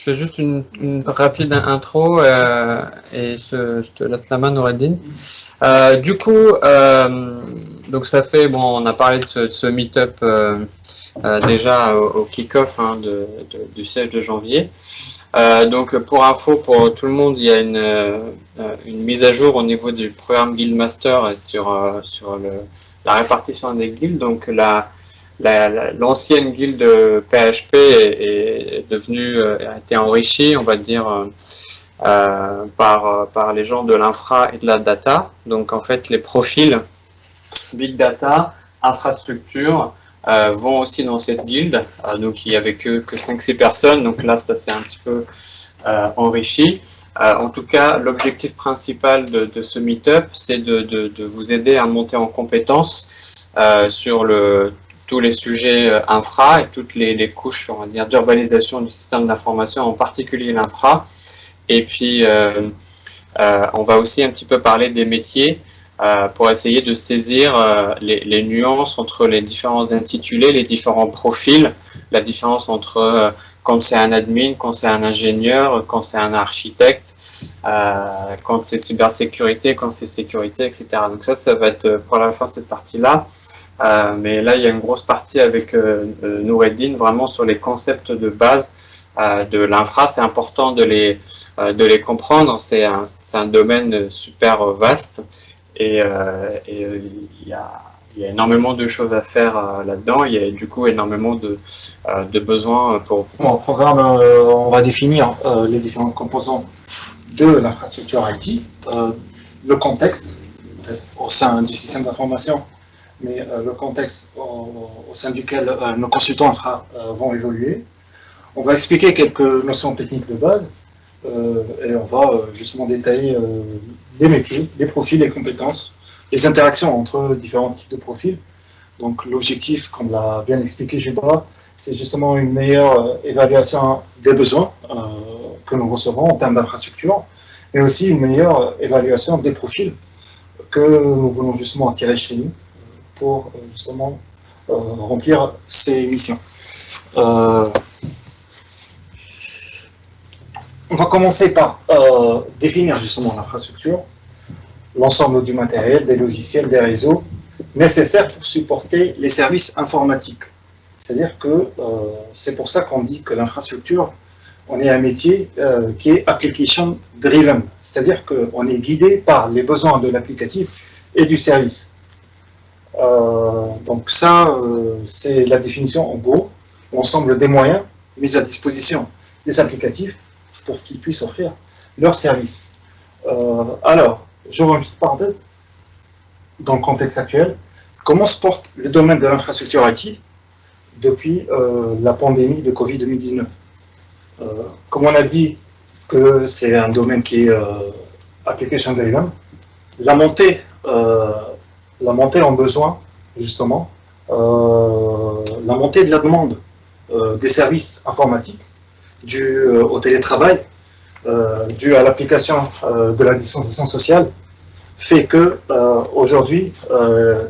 fais juste une rapide intro et je te laisse la main, Noureddin. Du coup, donc ça fait, bon, on a parlé de ce meet-up déjà au kick-off du siège de janvier. Donc pour info, pour tout le monde, il y a une mise à jour au niveau du programme Guildmaster sur la répartition des guildes. Donc l'ancienne guilde PHP est devenue, a été enrichie, on va dire, par les gens de l'infra et de la data. Donc en fait, les profils big data, infrastructure, vont aussi dans cette guilde. Donc il n'y avait que 5-6 personnes, donc là ça s'est un petit peu enrichi. En tout cas, l'objectif principal de ce meet-up, c'est de vous aider à monter en compétences sur tous les sujets infra et toutes les couches, on va dire, d'urbanisation du système d'information, en particulier l'infra. Et puis, on va aussi un petit peu parler des métiers pour essayer de saisir les nuances entre les différents intitulés, les différents profils, la différence entre quand c'est un admin, quand c'est un ingénieur, quand c'est un architecte, quand c'est cybersécurité, quand c'est sécurité, etc. Donc ça va être pour la fin cette partie-là. Mais là, il y a une grosse partie avec Noureddin, vraiment sur les concepts de base de l'infra. C'est important de les comprendre. C'est un domaine super vaste et il y a énormément de choses à faire là-dedans. Il y a du coup énormément de besoins pour vous. Au programme, on va définir les différents composants de l'infrastructure IT, le contexte en fait, au sein du système d'information, mais le contexte au sein duquel nos consultants infra vont évoluer. On va expliquer quelques notions techniques de base et on va justement détailler les métiers, les profils, les compétences, les interactions entre différents types de profils. Donc l'objectif, comme l'a bien expliqué Juba, c'est justement une meilleure évaluation des besoins que nous recevrons en termes d'infrastructure, mais aussi une meilleure évaluation des profils que nous voulons justement attirer chez nous pour justement remplir ces missions. On va commencer par définir justement l'infrastructure, l'ensemble du matériel, des logiciels, des réseaux nécessaires pour supporter les services informatiques. C'est-à-dire que c'est pour ça qu'on dit que l'infrastructure, on est un métier qui est application driven, c'est-à-dire qu'on est guidé par les besoins de l'applicatif et du service. Donc ça, c'est la définition en gros, l'ensemble des moyens mis à disposition des applicatifs pour qu'ils puissent offrir leurs services. Alors, j'ouvre une petite parenthèse. Dans le contexte actuel, comment se porte le domaine de l'infrastructure IT depuis la pandémie de Covid-2019 Comme on a dit que c'est un domaine qui est application driven, la montée en besoin, justement, la montée de la demande des services informatiques dû au télétravail, dû à l'application de la distanciation sociale, fait que aujourd'hui,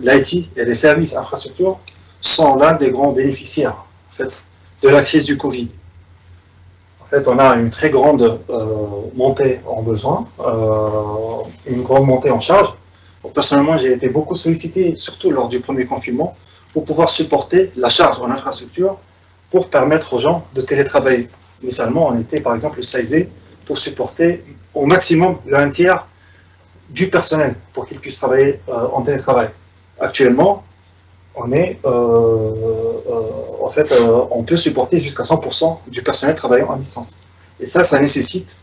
l'IT et les services infrastructures sont l'un des grands bénéficiaires en fait, de la crise du Covid. En fait, on a une très grande montée en besoin, une grande montée en charge. Donc, personnellement, j'ai été beaucoup sollicité, surtout lors du premier confinement, pour pouvoir supporter la charge en infrastructure pour permettre aux gens de télétravailler. Initialement, on était par exemple sizé pour supporter au maximum le 1/3 du personnel pour qu'ils puissent travailler en télétravail. Actuellement, on peut supporter jusqu'à 100% du personnel travaillant à distance. Et ça nécessite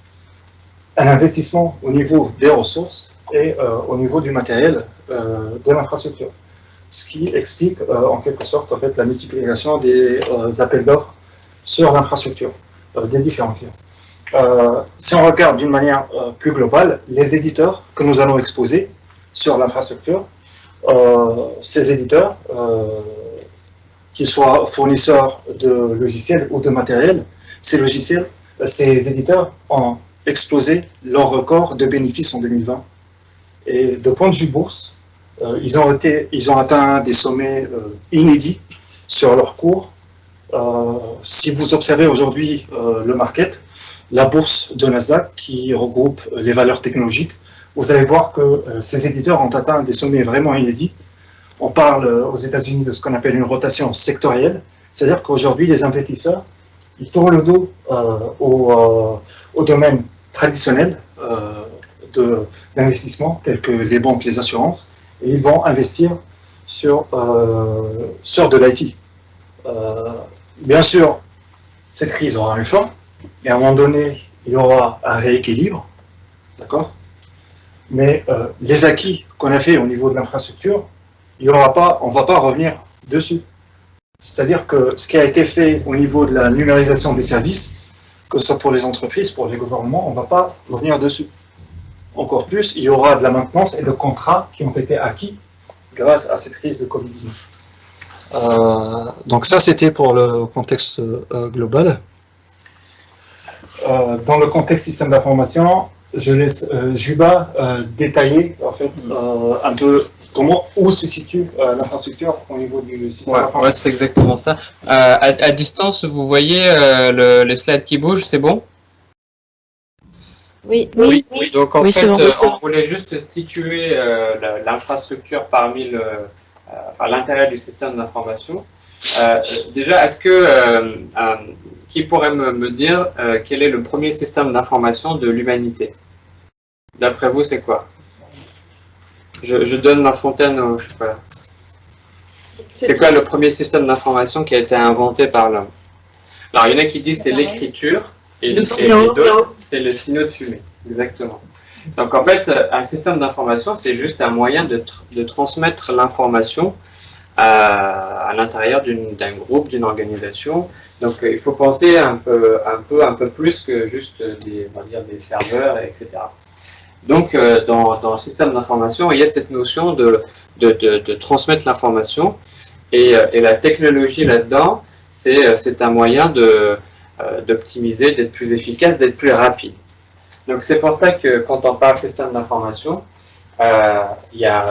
un investissement au niveau des ressources et au niveau du matériel de l'infrastructure. Ce qui explique en quelque sorte en fait, la multiplication des appels d'offres sur l'infrastructure des différents clients. Si on regarde d'une manière plus globale, les éditeurs que nous allons exposer sur l'infrastructure, ces éditeurs, qu'ils soient fournisseurs de logiciels ou de matériel, ces éditeurs ont explosé leur record de bénéfices en 2020. Et de point de vue bourse, ils ont atteint des sommets inédits sur leur cours. Si vous observez aujourd'hui le market, la bourse de Nasdaq qui regroupe les valeurs technologiques. Vous allez voir que ces éditeurs ont atteint des sommets vraiment inédits. On parle aux États-Unis de ce qu'on appelle une rotation sectorielle, c'est-à-dire qu'aujourd'hui, les investisseurs ils tournent le dos au domaine traditionnel d'investissement, tels que les banques, les assurances, et ils vont investir sur de l'IT. Bien sûr, cette crise aura une fin, et à un moment donné, il y aura un rééquilibre, d'accord? Mais les acquis qu'on a fait au niveau de l'infrastructure, on ne va pas revenir dessus. C'est-à-dire que ce qui a été fait au niveau de la numérisation des services, que ce soit pour les entreprises, pour les gouvernements, on ne va pas revenir dessus. Encore plus, il y aura de la maintenance et de contrats qui ont été acquis grâce à cette crise de Covid-19. Donc ça, c'était pour le contexte global. Dans le contexte système d'information, je laisse Juba détailler en fait, un peu où se situe l'infrastructure au niveau du système d'information. Ouais, c'est exactement ça. À distance, vous voyez les slides qui bougent, c'est bon? Oui. Donc en fait, bon. on voulait juste situer l'infrastructure parmi l'intérieur du système d'information. Déjà, est-ce que qui pourrait me dire quel est le premier système d'information de l'humanité? D'après vous, c'est quoi? Je donne la fontaine au... Je sais pas. C'est quoi le premier système d'information qui a été inventé par l'homme? Alors, il y en a qui disent c'est l'écriture, et d'autres, c'est le signaux de fumée. Exactement. Donc, en fait, un système d'information, c'est juste un moyen de transmettre l'information à l'intérieur d'un groupe, d'une organisation. Donc, il faut penser un peu plus que juste on va dire des serveurs, etc. Donc, dans le système d'information, il y a cette notion de transmettre l'information. Et la technologie là-dedans, c'est un moyen d'optimiser, d'être plus efficace, d'être plus rapide. Donc, c'est pour ça que quand on parle système d'information, il y a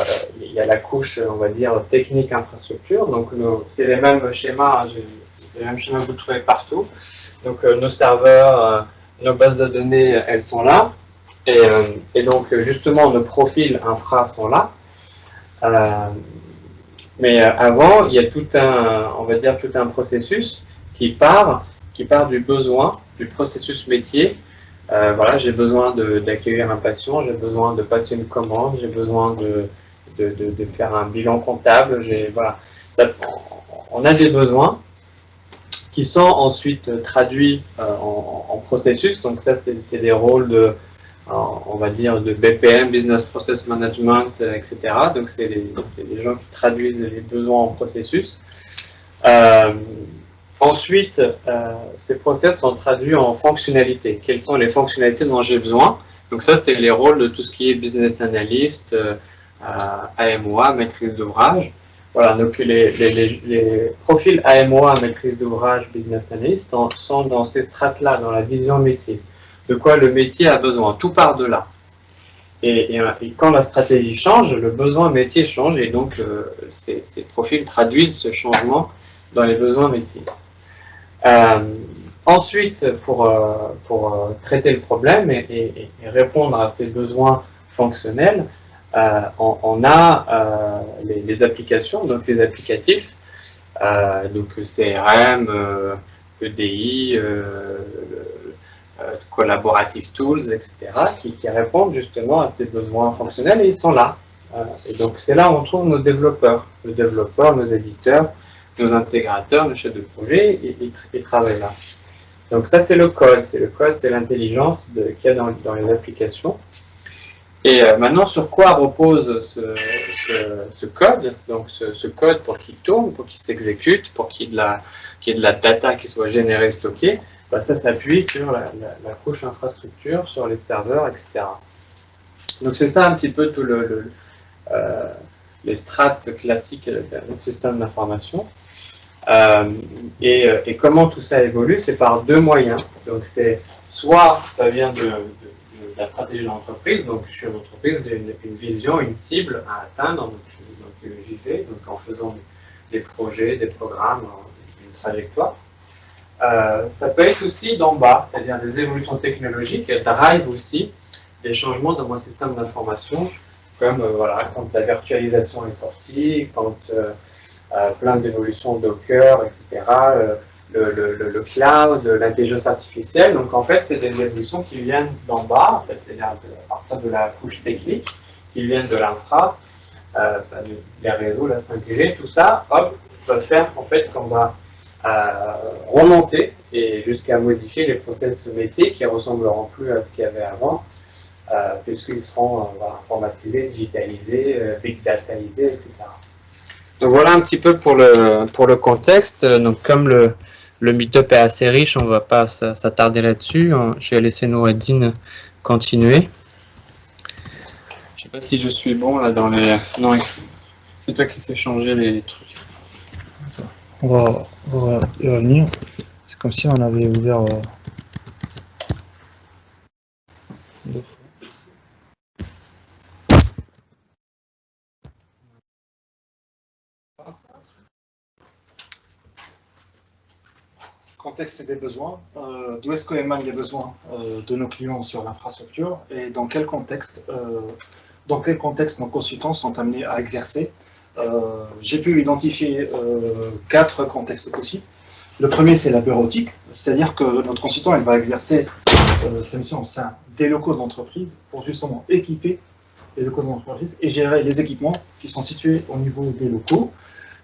la couche, on va dire, technique infrastructure. Donc, c'est les mêmes schémas, c'est les mêmes schémas que vous trouvez partout. Donc, nos serveurs, nos bases de données, elles sont là. Et donc, justement, nos profils infra sont là. Mais avant, il y a on va dire, tout un processus qui part du besoin, du processus métier. Voilà, j'ai besoin d'accueillir un patient, j'ai besoin de passer une commande, j'ai besoin de faire un bilan comptable. Voilà, on a des besoins qui sont ensuite traduits en processus. Donc ça, c'est des rôles on va dire, de BPM, Business Process Management, etc. Donc, c'est les gens qui traduisent les besoins en processus. Ensuite, ces process sont traduits en fonctionnalités. Quelles sont les fonctionnalités dont j'ai besoin? Donc, ça, c'est les rôles de tout ce qui est Business Analyst, AMOA, maîtrise d'ouvrage. Voilà, donc les profils AMOA, maîtrise d'ouvrage, Business Analyst sont dans ces strates-là, dans la vision métier. De quoi le métier a besoin, tout part de là. Et quand la stratégie change, le besoin métier change, et donc ces profils traduisent ce changement dans les besoins métiers. Ensuite, pour traiter le problème et répondre à ces besoins fonctionnels, on a les applications, donc les applicatifs, donc CRM, EDI, collaborative tools, etc., qui répondent justement à ces besoins fonctionnels, et ils sont là. Et donc c'est là où on trouve nos développeurs, nos éditeurs, nos intégrateurs, nos chefs de projet, ils travaillent là. Donc ça, c'est le code, c'est l'intelligence qu'il y a dans les applications. Et maintenant, sur quoi repose ce code? Donc ce code, pour qu'il tourne, pour qu'il s'exécute, pour qu'il y ait de la data qui soit générée, stockée, bah, ça s'appuie sur la couche infrastructure, sur les serveurs, etc. Donc c'est ça un petit peu tout les strates classiques d'un système d'information. Et comment tout ça évolue? C'est par deux moyens. Donc c'est soit ça vient de la stratégie de l'entreprise, donc je suis une entreprise, j'ai une vision, une cible à atteindre, donc j'y vais, donc en faisant des projets, des programmes, une trajectoire. Ça peut être aussi d'en bas, c'est-à-dire des évolutions technologiques, drive aussi des changements dans mon système d'information, comme voilà, quand la virtualisation est sortie, quand plein d'évolutions Docker, etc., le cloud, l'intelligence artificielle. Donc en fait, c'est des évolutions qui viennent d'en bas, en fait, c'est-à-dire à partir de la couche technique, qui viennent de l'infra, les réseaux, la 5G, tout ça, hop, peut faire en fait qu'on va remonter et jusqu'à modifier les process métiers qui ressembleront plus à ce qu'il y avait avant, puisqu'ils seront informatisés, digitalisés, big dataisés, etc. Donc voilà un petit peu pour le contexte. Donc comme le meet-up est assez riche, on ne va pas s'attarder là-dessus. Je vais laisser Noureddine continuer. Je sais pas si je suis bon là dans les... Non, c'est toi qui sais changer les trucs. Attends, on va y revenir. C'est comme si on avait ouvert deux fois. Contexte des besoins. D'où est-ce qu'émanent les besoins de nos clients sur l'infrastructure et dans quel contexte nos consultants sont amenés à exercer. J'ai pu identifier 4 contextes possibles. Le premier, c'est la bureautique, c'est-à-dire que notre consultant il va exercer sa mission au sein des locaux d'entreprise pour justement équiper les locaux d'entreprise et gérer les équipements qui sont situés au niveau des locaux,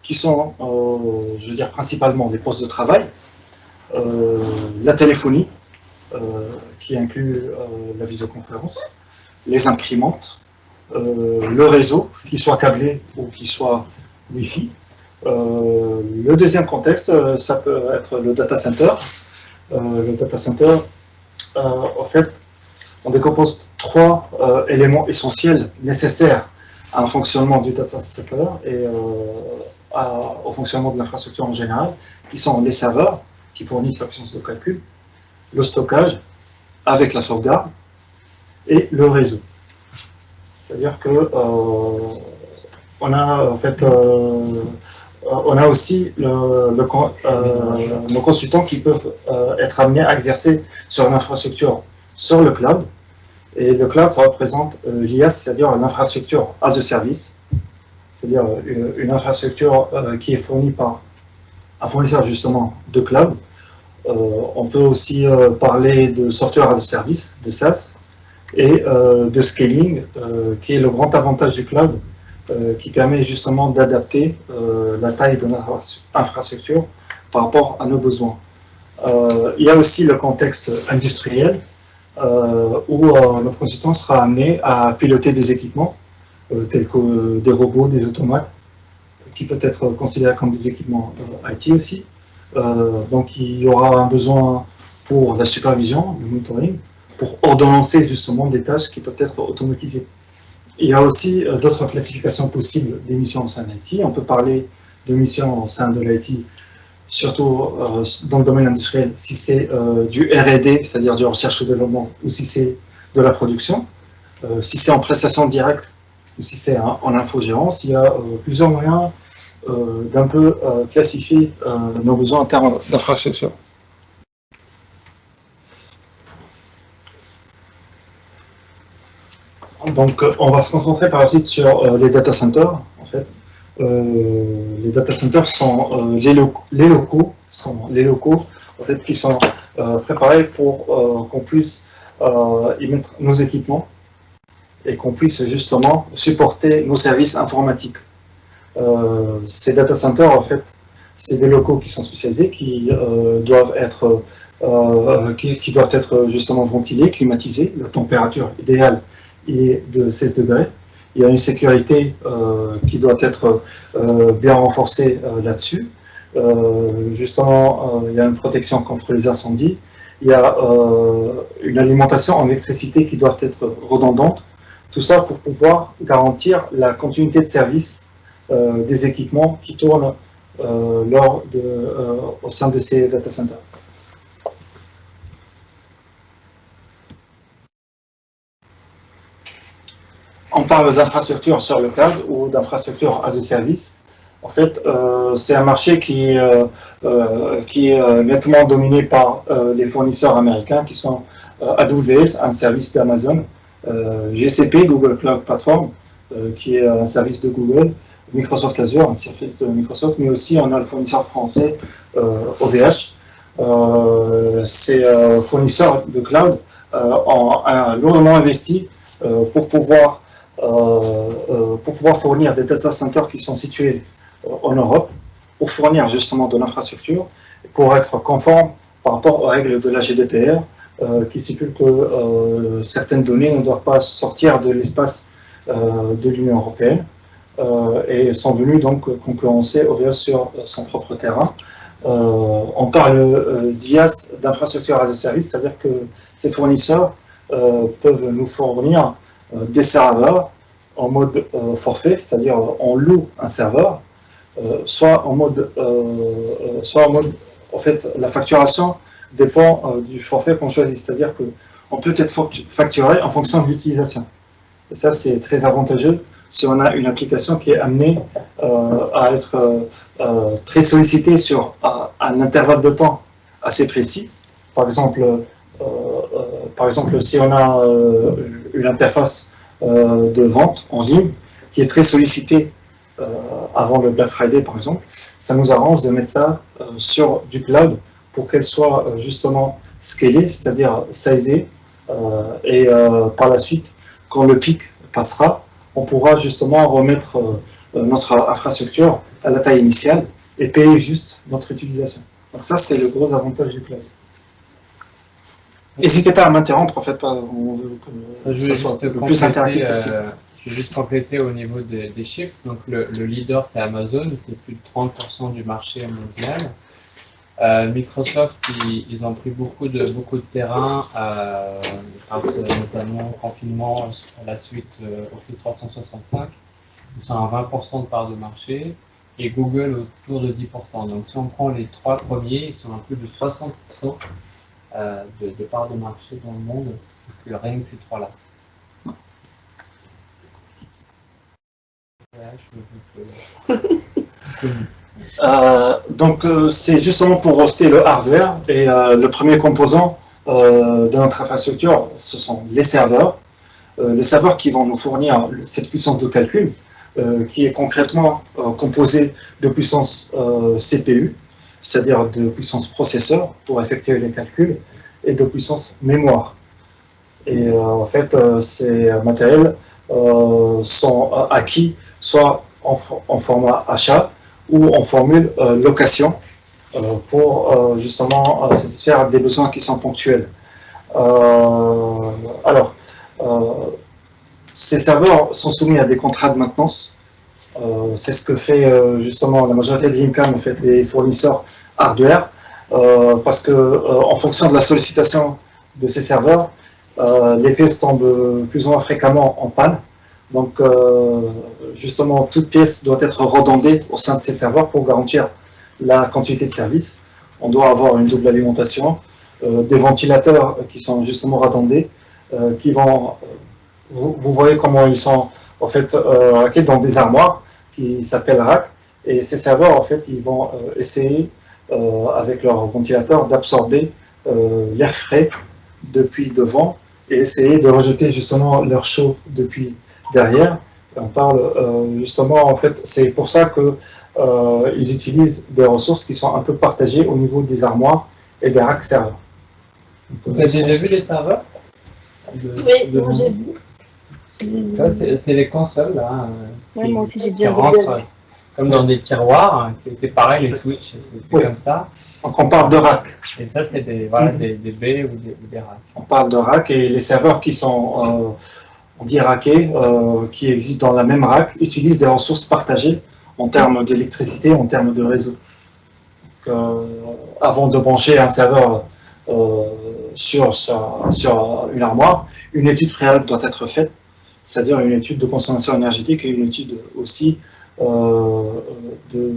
qui sont, je veux dire, principalement les postes de travail, la téléphonie, qui inclut la visioconférence, les imprimantes, le réseau, qu'il soit câblé ou qu'il soit Wi-Fi. Le deuxième contexte, ça peut être le data center. Le data center, en fait, on décompose 3 éléments essentiels nécessaires à un fonctionnement du data center et au fonctionnement de l'infrastructure en général, qui sont les serveurs, qui fournissent la puissance de calcul, le stockage avec la sauvegarde et le réseau. C'est-à-dire que on a en fait on a aussi nos consultants qui peuvent être amenés à exercer sur l'infrastructure sur le cloud. Et le cloud, ça représente l'IaaS, c'est-à-dire l'infrastructure as a service, c'est-à-dire une infrastructure qui est fournie par un fournisseur justement de cloud. On peut aussi parler de software as a service, de SaaS, et de scaling, qui est le grand avantage du cloud, qui permet justement d'adapter la taille de notre infrastructure par rapport à nos besoins. Il y a aussi le contexte industriel, où notre consultant sera amené à piloter des équipements, tels que des robots, des automates, qui peuvent être considérés comme des équipements IT aussi. Donc il y aura un besoin pour la supervision, le monitoring, pour ordonnancer justement des tâches qui peuvent être automatisées. Il y a aussi d'autres classifications possibles des missions au sein de l'IT. On peut parler de missions au sein de l'IT, surtout dans le domaine industriel, si c'est du R&D, c'est-à-dire du recherche et développement, ou si c'est de la production. Si c'est en prestation directe, ou si c'est en infogérance, il y a plusieurs moyens d'un peu classifier nos besoins en termes d'infrastructure. Donc, on va se concentrer par la suite sur les data centers. En fait, les data centers sont les locaux en fait, qui sont préparés pour qu'on puisse y mettre nos équipements et qu'on puisse justement supporter nos services informatiques. Ces data centers, en fait, c'est des locaux qui sont spécialisés, qui doivent être justement ventilés, climatisés. La température idéale est de 16 degrés. Il y a une sécurité qui doit être bien renforcée là-dessus. Justement, il y a une protection contre les incendies. Il y a une alimentation en électricité qui doit être redondante. Tout ça pour pouvoir garantir la continuité de service des équipements qui tournent au sein de ces data centers. On parle d'infrastructure sur le cloud ou d'infrastructure as a service. En fait, c'est un marché qui est nettement dominé par les fournisseurs américains qui sont AWS, un service d'Amazon, GCP, Google Cloud Platform, qui est un service de Google, Microsoft Azure, un service de Microsoft, mais aussi on a le fournisseur français OVH. Ces fournisseurs de cloud ont lourdement investi pour pouvoir fournir des data centers qui sont situés en Europe, pour fournir justement de l'infrastructure, pour être conforme par rapport aux règles de la GDPR, qui stipule que certaines données ne doivent pas sortir de l'espace de l'Union européenne et sont venus donc concurrencer OVH sur son propre terrain. On parle d'IaaS, d'infrastructure as a service, c'est-à-dire que ces fournisseurs peuvent nous fournir des serveurs en mode forfait, c'est-à-dire on loue un serveur, soit en mode, en fait, la facturation dépend du forfait qu'on choisit, c'est-à-dire qu'on peut être facturé en fonction de l'utilisation. Et ça, c'est très avantageux si on a une application qui est amenée à être très sollicitée sur un intervalle de temps assez précis. Par exemple, si on a une interface de vente en ligne qui est très sollicitée avant le Black Friday, par exemple, ça nous arrange de mettre ça sur du cloud pour qu'elle soit justement scalée, c'est-à-dire sizée, et par la suite, quand le pic passera, on pourra justement remettre notre infrastructure à la taille initiale et payer juste notre utilisation. Donc ça, c'est le gros avantage du cloud. N'hésitez pas à m'interrompre, en fait, on veut que ça soit le plus interactif possible. Je vais juste compléter au niveau des chiffres. Donc le leader, c'est Amazon, c'est plus de 30% du marché mondial. Microsoft, ils ont pris beaucoup de terrain grâce notamment au confinement, à la suite Office 365. Ils sont à 20% de part de marché et Google autour de 10%. Donc si on prend les trois premiers, ils sont à plus de 60% de part de marché dans le monde, donc rien que ces trois-là. Donc c'est justement pour hoster le hardware et le premier composant de notre infrastructure, ce sont les serveurs qui vont nous fournir cette puissance de calcul qui est concrètement composée de puissance CPU, c'est-à-dire de puissance processeur pour effectuer les calculs et de puissance mémoire. Et en fait, ces matériels sont acquis soit en format achat ou en formule location pour justement satisfaire des besoins qui sont ponctuels. Ces serveurs sont soumis à des contrats de maintenance. C'est ce que fait justement la majorité de l'INCAM, en fait, des fournisseurs hardware, parce que en fonction de la sollicitation de ces serveurs, les pièces tombent plus ou moins fréquemment en panne. Donc, justement, toute pièce doit être redondée au sein de ces serveurs pour garantir la continuité de service. On doit avoir une double alimentation, des ventilateurs qui sont justement redondés, qui vont... Vous voyez comment ils sont en fait rackés dans des armoires qui s'appellent rack. Et ces serveurs, en fait, ils vont essayer, avec leur ventilateur, d'absorber l'air frais depuis devant et essayer de rejeter justement l'air chaud depuis derrière. On parle justement, en fait, c'est pour ça que ils utilisent des ressources qui sont un peu partagées au niveau des armoires et des racks serveurs. Vous avez déjà vu les serveurs Oui, moi j'ai vu. Ça, c'est les consoles là, Ouais, moi aussi j'ai déjà vu. rentrent comme dans des tiroirs. C'est pareil, les switches, c'est comme ça. Donc on parle de rack. Et ça, c'est des baies ou des racks. On parle de rack et les serveurs qui sont on dit rackés, qui existent dans la même rack, utilisent des ressources partagées en termes d'électricité, en termes de réseau. Donc, avant de brancher un serveur sur une armoire, une étude préalable doit être faite, c'est-à-dire une étude de consommation énergétique et une étude aussi de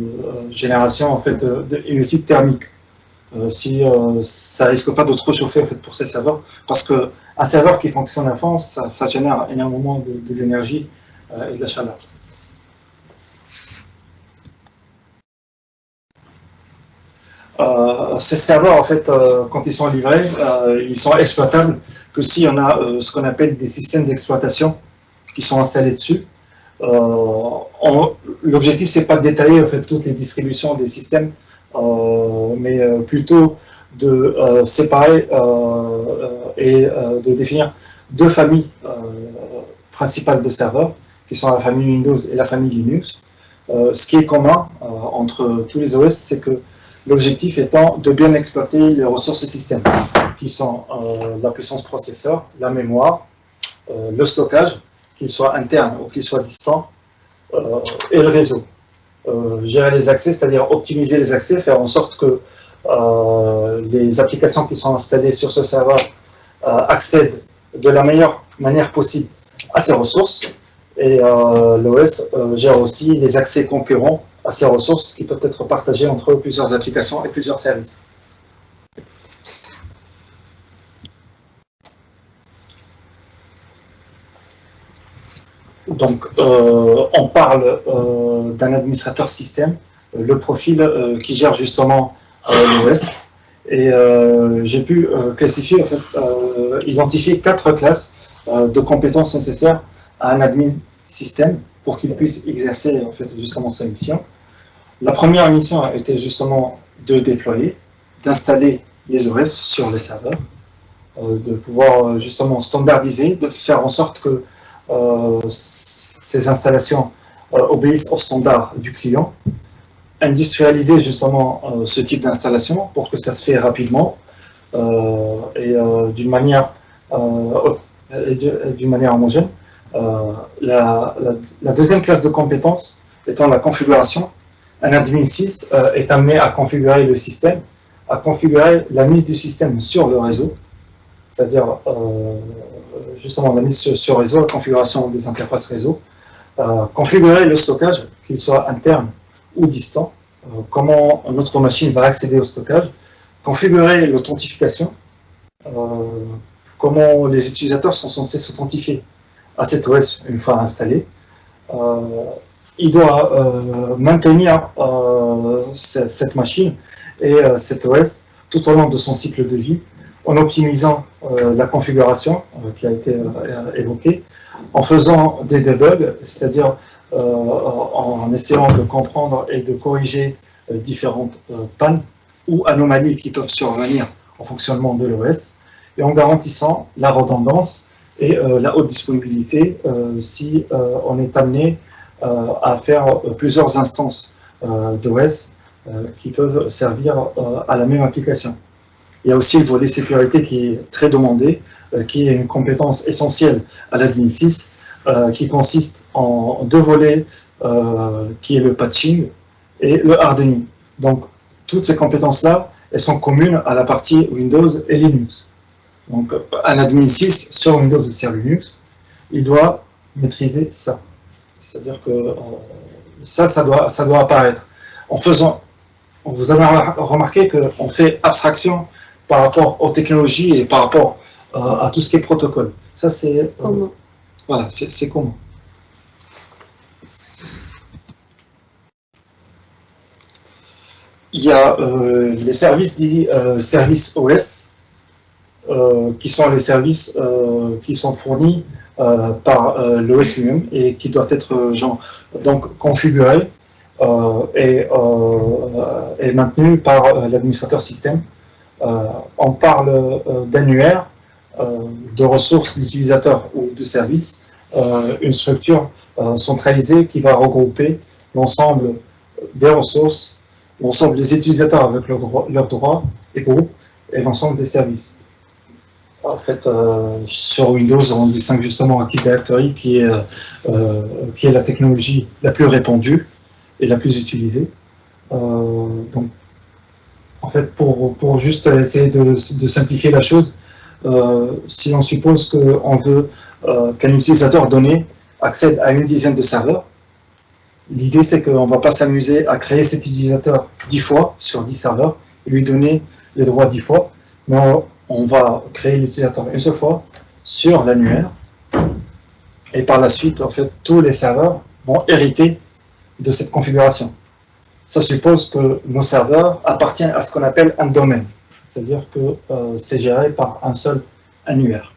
génération, en fait, une étude thermique. Si ça risque pas de trop chauffer en fait, pour ces serveurs, parce qu'un serveur qui fonctionne à fond, ça génère énormément de l'énergie et de la chaleur. Ces serveurs, en fait, quand ils sont livrés, ils sont exploitables que si on a ce qu'on appelle des systèmes d'exploitation qui sont installés dessus. L'objectif, c'est pas de détailler en fait toutes les distributions des systèmes, mais plutôt de séparer et de définir deux familles principales de serveurs, qui sont la famille Windows et la famille Linux. Ce qui est commun entre tous les OS, c'est que l'objectif étant de bien exploiter les ressources système, qui sont la puissance processeur, la mémoire, le stockage, qu'il soit interne ou qu'il soit distant, et le réseau. Gérer les accès, c'est-à-dire optimiser les accès, faire en sorte que les applications qui sont installées sur ce serveur accèdent de la meilleure manière possible à ces ressources. Et l'OS gère aussi les accès concurrents à ces ressources qui peuvent être partagées entre plusieurs applications et plusieurs services. Donc, on parle d'un administrateur système, le profil qui gère justement l'OS. Et j'ai pu classifier, en fait, identifier 4 classes de compétences nécessaires à un admin système pour qu'il puisse exercer en fait, justement sa mission. La première mission était justement de déployer, d'installer les OS sur les serveurs, de pouvoir justement standardiser, de faire en sorte que ces installations obéissent aux standards du client, industrialiser justement ce type d'installation pour que ça se fait rapidement et d'une manière homogène. La deuxième classe de compétences étant la configuration. Un admin 6 est amené à configurer le système, à configurer la mise du système sur le réseau, c'est-à-dire justement la mise sur réseau, la configuration des interfaces réseau, configurer le stockage, qu'il soit interne ou distant, comment notre machine va accéder au stockage, configurer l'authentification, comment les utilisateurs sont censés s'authentifier à cet OS une fois installé. Il doit maintenir cette machine et cet OS tout au long de son cycle de vie en optimisant la configuration qui a été évoquée, en faisant des debugs, c'est-à-dire en essayant de comprendre et de corriger différentes pannes ou anomalies qui peuvent survenir au fonctionnement de l'OS, et en garantissant la redondance et la haute disponibilité si on est amené à faire plusieurs instances d'OS qui peuvent servir à la même application. Il y a aussi le volet sécurité qui est très demandé, qui est une compétence essentielle à l'admin 6, qui consiste en 2 volets, qui est le patching et le hardening. Donc, toutes ces compétences-là, elles sont communes à la partie Windows et Linux. Donc, un admin 6 sur Windows ou sur Linux, il doit maîtriser ça. C'est-à-dire que ça doit apparaître. Vous avez remarqué qu'on fait abstraction par rapport aux technologies et par rapport à tout ce qui est protocole. Ça, c'est commun. Voilà, c'est commun. Il y a les services dits services OS, qui sont les services qui sont fournis par l'OS lui-même et qui doivent être donc configurés et maintenus par l'administrateur système. On parle d'annuaire, de ressources d'utilisateurs ou de services, une structure centralisée qui va regrouper l'ensemble des ressources, l'ensemble des utilisateurs avec leurs droits et groupes et l'ensemble des services. En fait, sur Windows, on distingue justement Active Directory qui est la technologie la plus répandue et la plus utilisée. Donc, en fait, pour juste essayer de simplifier la chose, si on suppose qu'on veut qu'un utilisateur donné accède à une dizaine de serveurs, l'idée c'est qu'on ne va pas s'amuser à créer cet utilisateur 10 fois sur 10 serveurs et lui donner les droits 10 fois, mais on va créer l'utilisateur une seule fois sur l'annuaire et par la suite, en fait, tous les serveurs vont hériter de cette configuration. ça suppose que nos serveurs appartiennent à ce qu'on appelle un domaine. C'est-à-dire que c'est géré par un seul annuaire.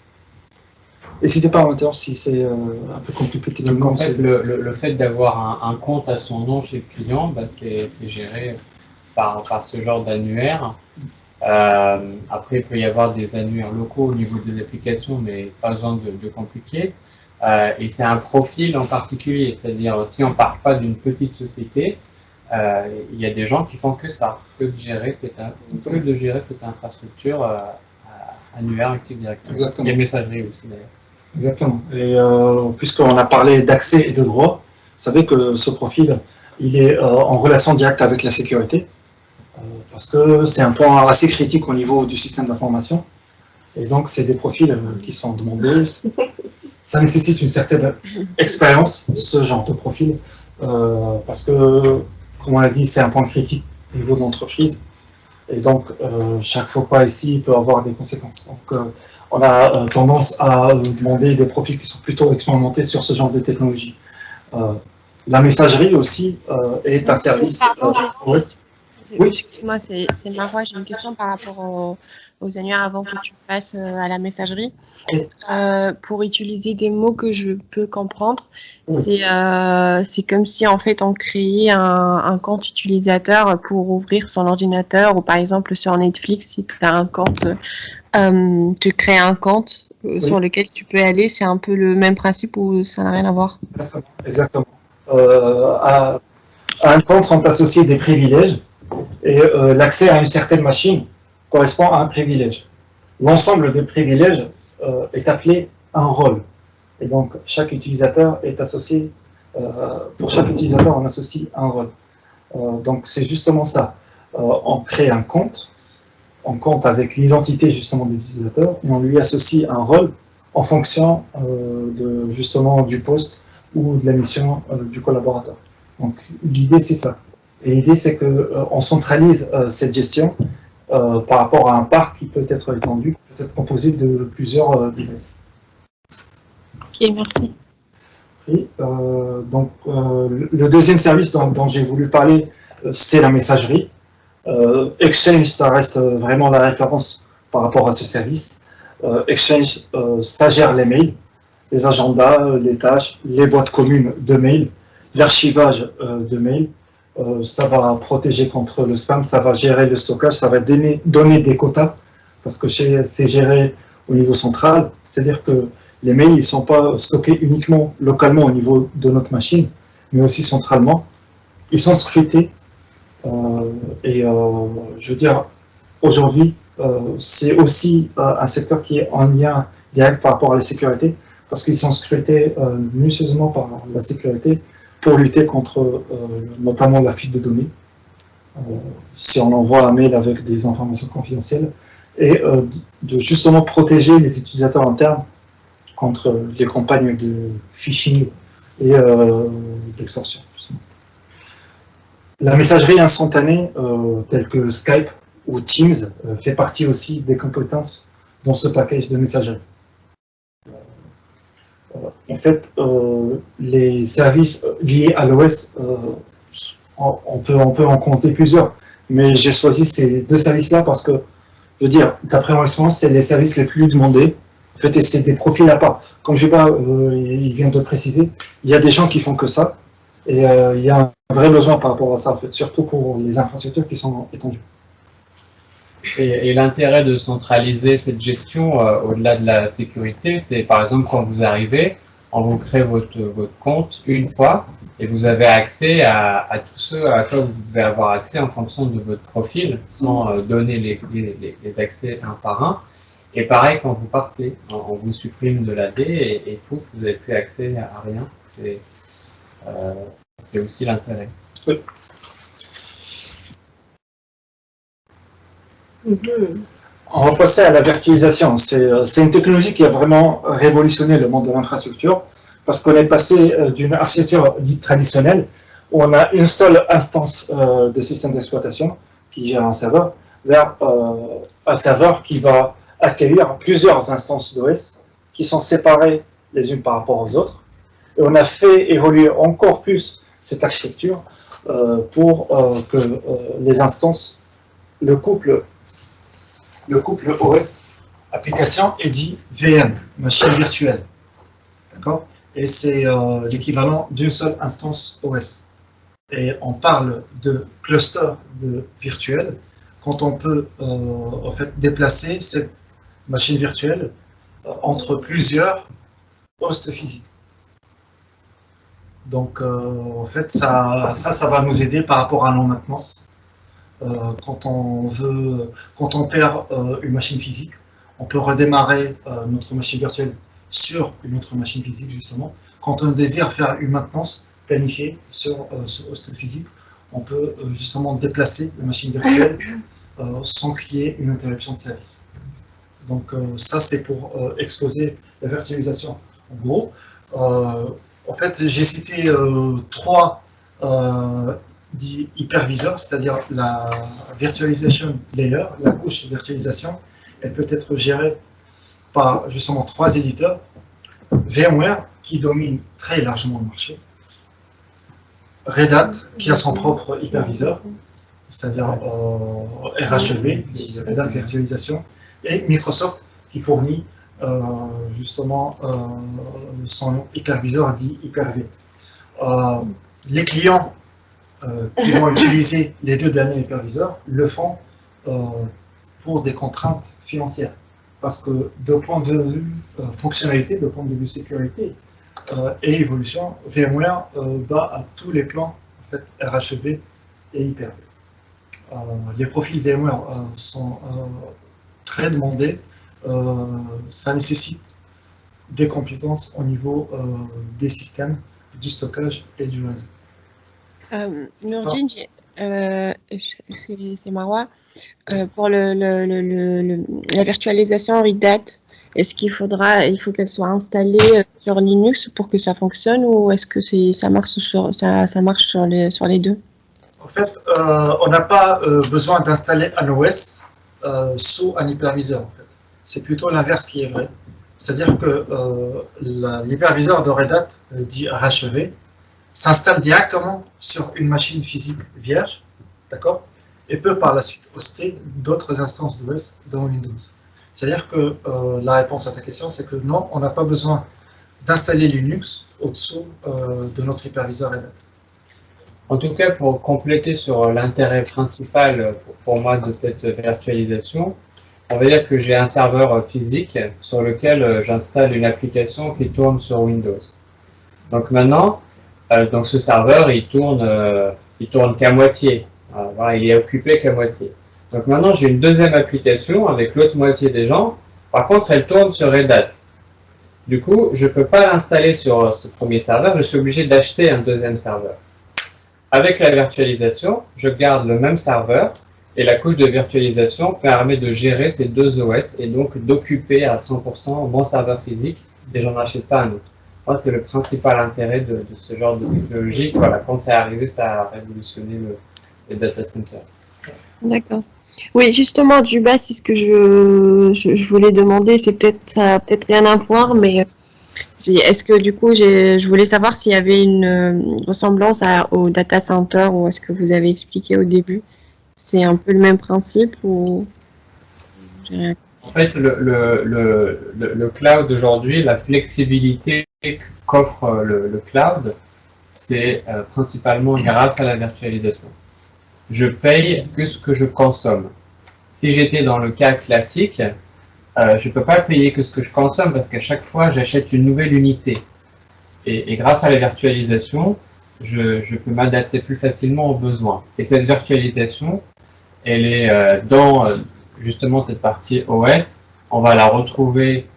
N'hésitez pas à m'interrompre si c'est un peu compliqué techniquement. Donc en fait, le fait d'avoir un compte à son nom chez le client, bah, c'est géré par ce genre d'annuaire. Après, il peut y avoir des annuaires locaux au niveau de l'application, mais pas besoin de compliquer. Et c'est un profil en particulier, c'est-à-dire si on ne part pas d'une petite société, il y a des gens qui font que ça, que de gérer cette infrastructure annuaire Active Directory. Exactement. Il y a messagerie aussi d'ailleurs. Exactement. Et puisqu'on a parlé d'accès et de droit, vous savez que ce profil, il est en relation directe avec la sécurité, parce que c'est un point assez critique au niveau du système d'information. Et donc, c'est des profils qui sont demandés. Ça nécessite une certaine expérience, ce genre de profil, parce que, comme on l'a dit, c'est un point critique au niveau de l'entreprise. Et donc, chaque faux pas ici peut avoir des conséquences. Donc, on a tendance à demander des profils qui sont plutôt expérimentés sur ce genre de technologie. La messagerie aussi est un service. Oui. Oui. Excuse-moi, c'est Marois, j'ai une question par rapport aux annuaires avant que tu passes à la messagerie. Oui. Pour utiliser des mots que je peux comprendre, Oui. c'est comme si en fait on créait un compte utilisateur pour ouvrir son ordinateur, ou par exemple sur Netflix, si tu as un compte, tu crées un compte sur lequel tu peux aller. C'est un peu le même principe ou ça n'a rien à voir? Exactement. À un compte sont associés des privilèges et l'accès à une certaine machine correspond à un privilège. L'ensemble des privilèges est appelé un rôle. Et donc, chaque utilisateur est associé, pour chaque utilisateur, on associe un rôle. Donc, c'est justement ça. On crée un compte, on compte avec l'identité justement de l'utilisateur et on lui associe un rôle en fonction justement du poste ou de la mission du collaborateur. Donc, l'idée, c'est ça. Et l'idée, c'est qu'on centralise cette gestion par rapport à un parc qui peut être étendu, peut être composé de plusieurs devices. Ok, merci. Et, donc, le deuxième service dont j'ai voulu parler, c'est la messagerie. Exchange, ça reste vraiment la référence par rapport à ce service. Exchange, ça gère les mails, les agendas, les tâches, les boîtes communes de mails, l'archivage de mails. Ça va protéger contre le spam, ça va gérer le stockage, ça va donner des quotas, parce que c'est géré au niveau central, c'est-à-dire que les mails ne sont pas stockés uniquement localement au niveau de notre machine, mais aussi centralement. Ils sont scrutés, je veux dire, aujourd'hui, c'est aussi un secteur qui est en lien direct par rapport à la sécurité, parce qu'ils sont scrutés minutieusement par la sécurité pour lutter contre notamment la fuite de données, si on envoie un mail avec des informations confidentielles, et de justement protéger les utilisateurs internes contre les campagnes de phishing et d'extorsion. La messagerie instantanée, telle que Skype ou Teams, fait partie aussi des compétences dans ce package de messagerie. En fait, les services liés à l'OS, on peut en compter plusieurs, mais j'ai choisi ces deux services-là parce que, je veux dire, d'après mon expérience, c'est les services les plus demandés. En fait, et c'est des profils à part. Comme je sais pas, il vient de préciser, il y a des gens qui font que ça, et il y a un vrai besoin par rapport à ça, en fait, surtout pour les infrastructures qui sont étendues. Et l'intérêt de centraliser cette gestion au-delà de la sécurité, c'est par exemple quand vous arrivez, on vous crée votre compte une fois et vous avez accès à tout ce à quoi vous devez avoir accès en fonction de votre profil, sans donner les accès un par un. Et pareil, quand vous partez, on vous supprime de l'AD et pouf, vous n'avez plus accès à rien. C'est aussi l'intérêt. Oui. On va passer à la virtualisation. C'est une technologie qui a vraiment révolutionné le monde de l'infrastructure parce qu'on est passé d'une architecture dite traditionnelle où on a une seule instance de système d'exploitation qui gère un serveur vers un serveur qui va accueillir plusieurs instances d'OS qui sont séparées les unes par rapport aux autres. Et on a fait évoluer encore plus cette architecture pour que les instances, le couple OS application est dit VM, machine virtuelle. D'accord? Et c'est l'équivalent d'une seule instance OS. Et on parle de cluster de virtuel quand on peut en fait déplacer cette machine virtuelle entre plusieurs hosts physiques. Donc en fait ça va nous aider par rapport à nos maintenance. Quand on perd une machine physique, on peut redémarrer notre machine virtuelle sur une autre machine physique justement. Quand on désire faire une maintenance planifiée sur ce host physique, on peut justement déplacer la machine virtuelle sans qu'il y ait une interruption de service. Donc ça c'est pour exposer la virtualisation. En gros, en fait j'ai cité trois hyperviseurs, c'est-à-dire la virtualization layer, la couche de virtualisation. Elle peut être gérée par justement trois éditeurs. VMware qui domine très largement le marché. Red Hat qui a son propre hyperviseur, c'est-à-dire RHEV, Red Hat Virtualisation, et Microsoft qui fournit justement son hyperviseur dit Hyper-V. Les clients qui vont utiliser les deux derniers hyperviseurs le font pour des contraintes financières. Parce que de point de vue fonctionnalité, de point de vue sécurité et évolution, VMware bat à tous les plans en fait, RHEV et Hyper-V. Les profils VMware sont très demandés. Ça nécessite des compétences au niveau des systèmes, du stockage et du réseau. Nurdine, c'est Marwa. Pour la virtualisation Red Hat, est-ce il faut qu'elle soit installée sur Linux pour que ça fonctionne ou est-ce que ça marche sur les deux? En fait, on n'a pas besoin d'installer un OS sous un hyperviseur. En fait. C'est plutôt l'inverse qui est vrai. C'est-à-dire que l'hyperviseur de Red Hat, dit RHEV, s'installe directement sur une machine physique vierge, d'accord, et peut par la suite hoster d'autres instances d'OS dans Windows. C'est-à-dire que la réponse à ta question, c'est que non, on n'a pas besoin d'installer Linux au-dessous de notre hyperviseur Red Hat. En tout cas, pour compléter sur l'intérêt principal pour moi de cette virtualisation, on va dire que j'ai un serveur physique sur lequel j'installe une application qui tourne sur Windows. Donc maintenant, donc ce serveur, il tourne qu'à moitié. Voilà, il est occupé qu'à moitié. Donc maintenant, j'ai une deuxième application avec l'autre moitié des gens. Par contre, elle tourne sur Red Hat. Du coup, je ne peux pas l'installer sur ce premier serveur. Je suis obligé d'acheter un deuxième serveur. Avec la virtualisation, je garde le même serveur et la couche de virtualisation permet de gérer ces deux OS et donc d'occuper à 100% mon serveur physique et j'en achète pas un autre. Moi, c'est le principal intérêt de ce genre de technologie. Voilà, quand c'est arrivé, ça a révolutionné les data centers. D'accord. Oui, justement, Juba, c'est ce que je voulais demander. Ça n'a peut-être rien à voir, mais est-ce que du coup, je voulais savoir s'il y avait une ressemblance au data center ou est-ce que vous avez expliqué au début? C'est un peu le même principe ou... En fait, le cloud aujourd'hui, la flexibilité qu'offre le cloud, c'est principalement grâce à la virtualisation. Je paye que ce que je consomme. Si j'étais dans le cas classique, je ne peux pas payer que ce que je consomme parce qu'à chaque fois, j'achète une nouvelle unité. Et grâce à la virtualisation, je peux m'adapter plus facilement aux besoins. Et cette virtualisation, elle est dans justement cette partie OS. On va la retrouver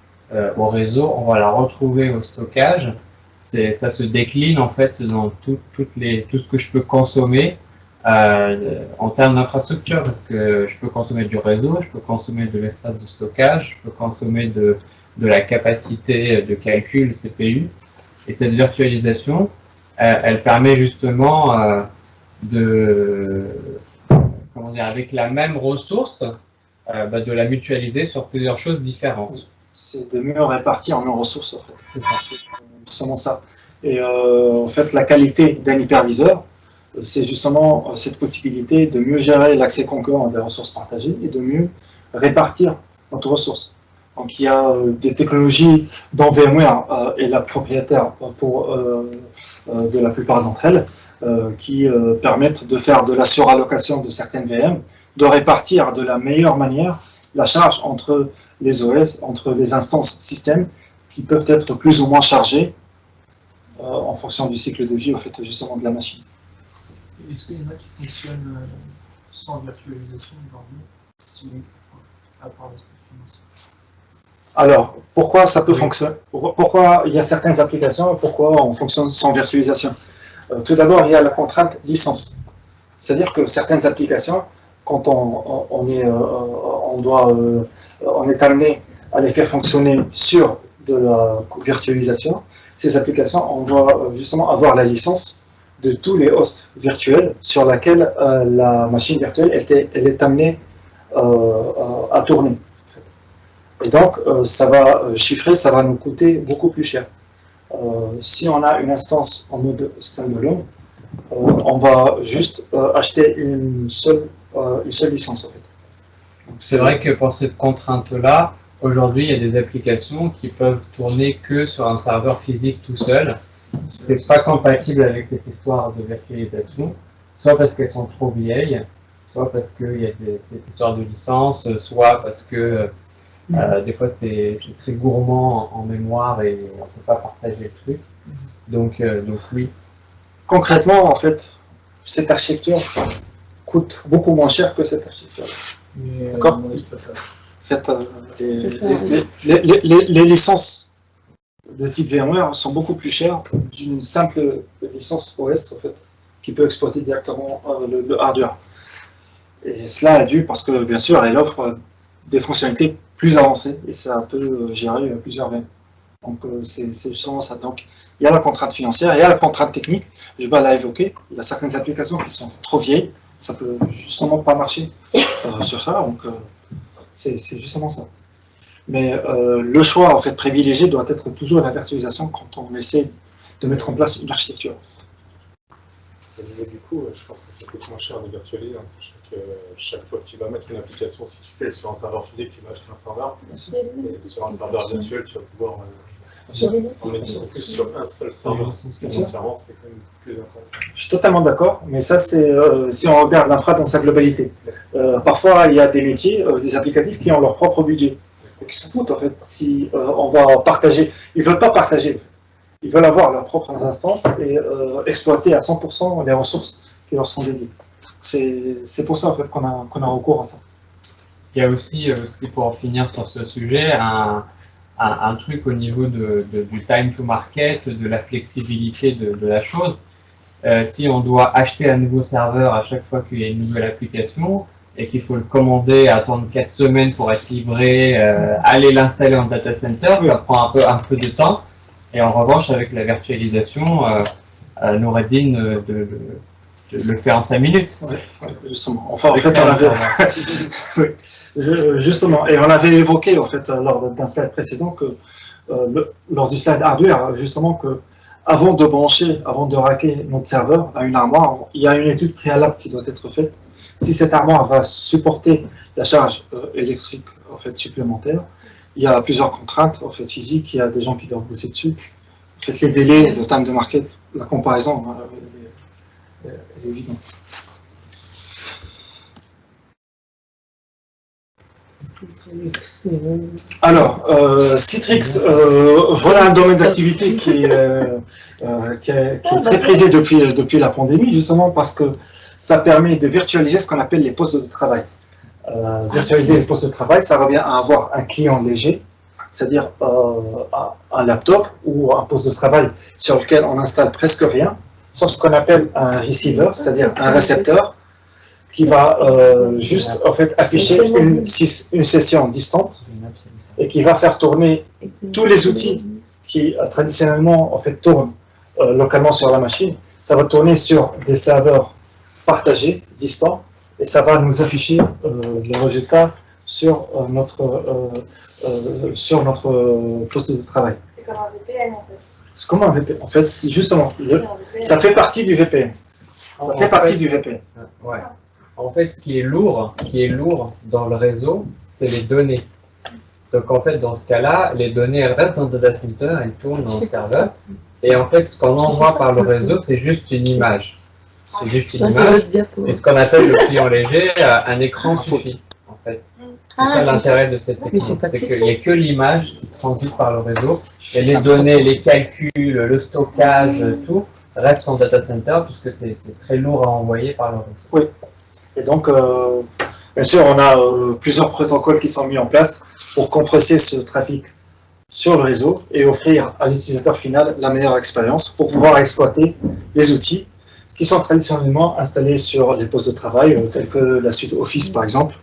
au réseau, on va la retrouver au stockage. Ça se décline en fait dans tout ce que je peux consommer en termes d'infrastructure, parce que je peux consommer du réseau, je peux consommer de l'espace de stockage, je peux consommer de la capacité de calcul CPU. Et cette virtualisation, elle permet justement avec la même ressource, de la mutualiser sur plusieurs choses différentes. C'est de mieux répartir en ressources, en fait. C'est justement ça. Et en fait, la qualité d'un hyperviseur c'est justement cette possibilité de mieux gérer l'accès concurrent des ressources partagées et de mieux répartir notre ressource. Donc il y a des technologies dont VMware est la propriétaire de la plupart d'entre elles, qui permettent de faire de la surallocation de certaines VM, de répartir de la meilleure manière la charge entre les OS, entre les instances système, qui peuvent être plus ou moins chargées en fonction du cycle de vie, en fait, justement, de la machine. Est-ce qu'il y en a qui fonctionnent sans virtualisation aujourd'hui? Si oui, à part les trucs financiers. Alors, pourquoi ça peut fonctionner? Pourquoi il y a certaines applications, pourquoi on fonctionne sans virtualisation? Tout d'abord, il y a la contrainte licence. C'est-à-dire que certaines applications, quand on est amené à les faire fonctionner sur de la virtualisation, ces applications, on doit justement avoir la licence de tous les hosts virtuels sur laquelle la machine virtuelle elle est amenée à tourner. Et donc, ça va chiffrer, ça va nous coûter beaucoup plus cher. Si on a une instance en mode standalone, on va juste acheter une seule licence, en fait. C'est vrai que pour cette contrainte-là, aujourd'hui, il y a des applications qui peuvent tourner que sur un serveur physique tout seul. C'est pas compatible avec cette histoire de virtualisation, soit parce qu'elles sont trop vieilles, soit parce qu'il y a cette histoire de licence, soit parce que des fois c'est très gourmand en mémoire et on ne peut pas partager le truc. Donc oui. Concrètement, en fait, cette architecture coûte beaucoup moins cher que cette architecture. D'accord. En fait, les licences de type VMware sont beaucoup plus chères d'une simple licence OS, en fait, qui peut exploiter directement le hardware. Et cela est dû parce que, bien sûr, elle offre des fonctionnalités plus avancées et ça peut gérer plusieurs VM. Donc, c'est justement ça. Donc, il y a la contrainte financière, il y a la contrainte technique, je vais pas la évoquer. Il y a certaines applications qui sont trop vieilles, ça peut justement pas marcher sur ça. Donc, c'est justement ça. Mais le choix en fait privilégié doit être toujours la virtualisation quand on essaie de mettre en place une architecture. Au niveau du coût, je pense que ça coûte moins cher de virtualiser, hein, sachant que chaque fois que tu vas mettre une application, si tu fais sur un serveur physique, tu vas acheter un serveur, et sur un serveur virtuel, tu vas pouvoir en mettre beaucoup plus sur un seul serveur. Financièrement, c'est quand même plus intéressant. Je suis totalement d'accord, mais ça c'est si on regarde l'infra dans sa globalité. Parfois, il y a des métiers, des applicatifs qui ont leur propre budget. Donc ils se foutent en fait si on va partager. Ils ne veulent pas partager. Ils veulent avoir leurs propres instances et exploiter à 100% les ressources qui leur sont dédiées. C'est pour ça en fait qu'on a recours à ça. Il y a aussi pour finir sur ce sujet, un truc au niveau du time to market, de la flexibilité de la chose. Si on doit acheter un nouveau serveur à chaque fois qu'il y a une nouvelle application et qu'il faut le commander, attendre 4 semaines pour être livré, aller l'installer en data center, ça prend un peu de temps. Et en revanche, avec la virtualisation, Noureddin de le faire en 5 minutes. Ouais, justement. Enfin, en fait, on avait... oui, justement. Et on avait évoqué, en fait, lors d'un slide précédent, que lors du slide hardware, justement, que avant de brancher, avant de racker notre serveur à une armoire, il y a une étude préalable qui doit être faite. Si cette armoire va supporter la charge électrique, en fait, supplémentaire, il y a plusieurs contraintes en fait, physiques, il y a des gens qui doivent bosser dessus. En fait, les délais, le time de market, la comparaison, elle est évidente. Alors, Citrix, voilà un domaine d'activité qui est très prisé depuis la pandémie, justement parce que ça permet de virtualiser ce qu'on appelle les postes de travail. Virtualiser les postes de travail, ça revient à avoir un client léger, c'est-à-dire un laptop ou un poste de travail sur lequel on installe presque rien, sauf ce qu'on appelle un receiver, c'est-à-dire un récepteur qui va juste en fait afficher une session distante et qui va faire tourner tous les outils qui traditionnellement en fait tournent localement sur la machine. Ça va tourner sur des serveurs partagés, distants. Et ça va nous afficher les résultats sur notre poste de travail. C'est comme un VPN en fait. C'est comme un VPN. En fait, c'est justement, ça fait partie du VPN. Ça fait partie du VPN. Ouais. En fait, ce qui est lourd dans le réseau, c'est les données. Donc en fait, dans ce cas-là, les données elles restent dans le data center, elles tournent dans le serveur. Et en fait, ce qu'on envoie par le réseau, c'est juste une image. C'est juste une image. Et ce qu'on appelle le client léger, un écran suffit. En fait, c'est ça l'intérêt de cette technique, c'est qu'il n'y a que l'image transmise par le réseau. Et les données, les calculs, le stockage, tout reste en data center puisque c'est très lourd à envoyer par le réseau. Oui. Et donc, bien sûr, on a plusieurs protocoles qui sont mis en place pour compresser ce trafic sur le réseau et offrir à l'utilisateur final la meilleure expérience pour pouvoir exploiter les outils qui sont traditionnellement installés sur les postes de travail, tels que la suite Office par exemple.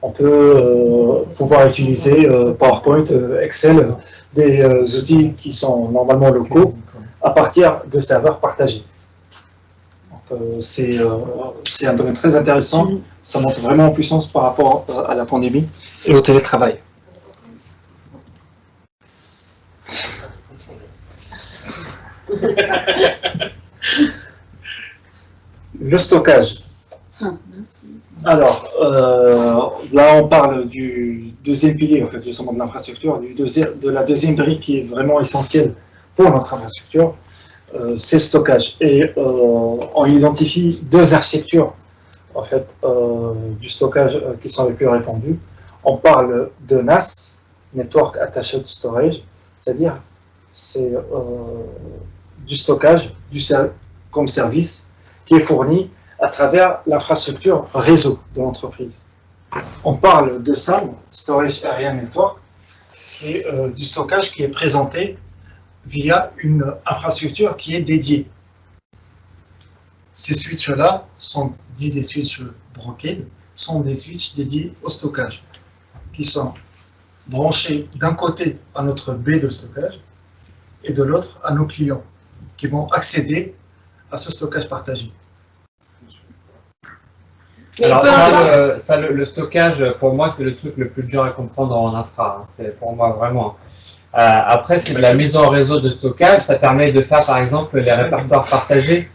On peut pouvoir utiliser PowerPoint, Excel, des outils qui sont normalement locaux à partir de serveurs partagés. C'est un domaine très intéressant, ça monte vraiment en puissance par rapport à la pandémie et au télétravail. Le stockage. Alors, là on parle du deuxième pilier en fait, justement de l'infrastructure, de la deuxième brique qui est vraiment essentielle pour notre infrastructure. C'est le stockage. Et on identifie deux architectures en fait, du stockage qui sont les plus répandues. On parle de NAS, Network Attached Storage, c'est-à-dire c'est du stockage comme service qui est fourni à travers l'infrastructure réseau de l'entreprise. On parle de SAN, Storage Area Network, qui est du stockage qui est présenté via une infrastructure qui est dédiée. Ces switches-là sont dits des switches broken, sont des switches dédiés au stockage, qui sont branchés d'un côté à notre baie de stockage et de l'autre à nos clients, qui vont accéder à ce stockage partagé. Alors le stockage, pour moi, c'est le truc le plus dur à comprendre en infra. Hein. C'est pour moi vraiment. Après, c'est de la mise en réseau de stockage. Ça permet de faire, par exemple, les répertoires partagés.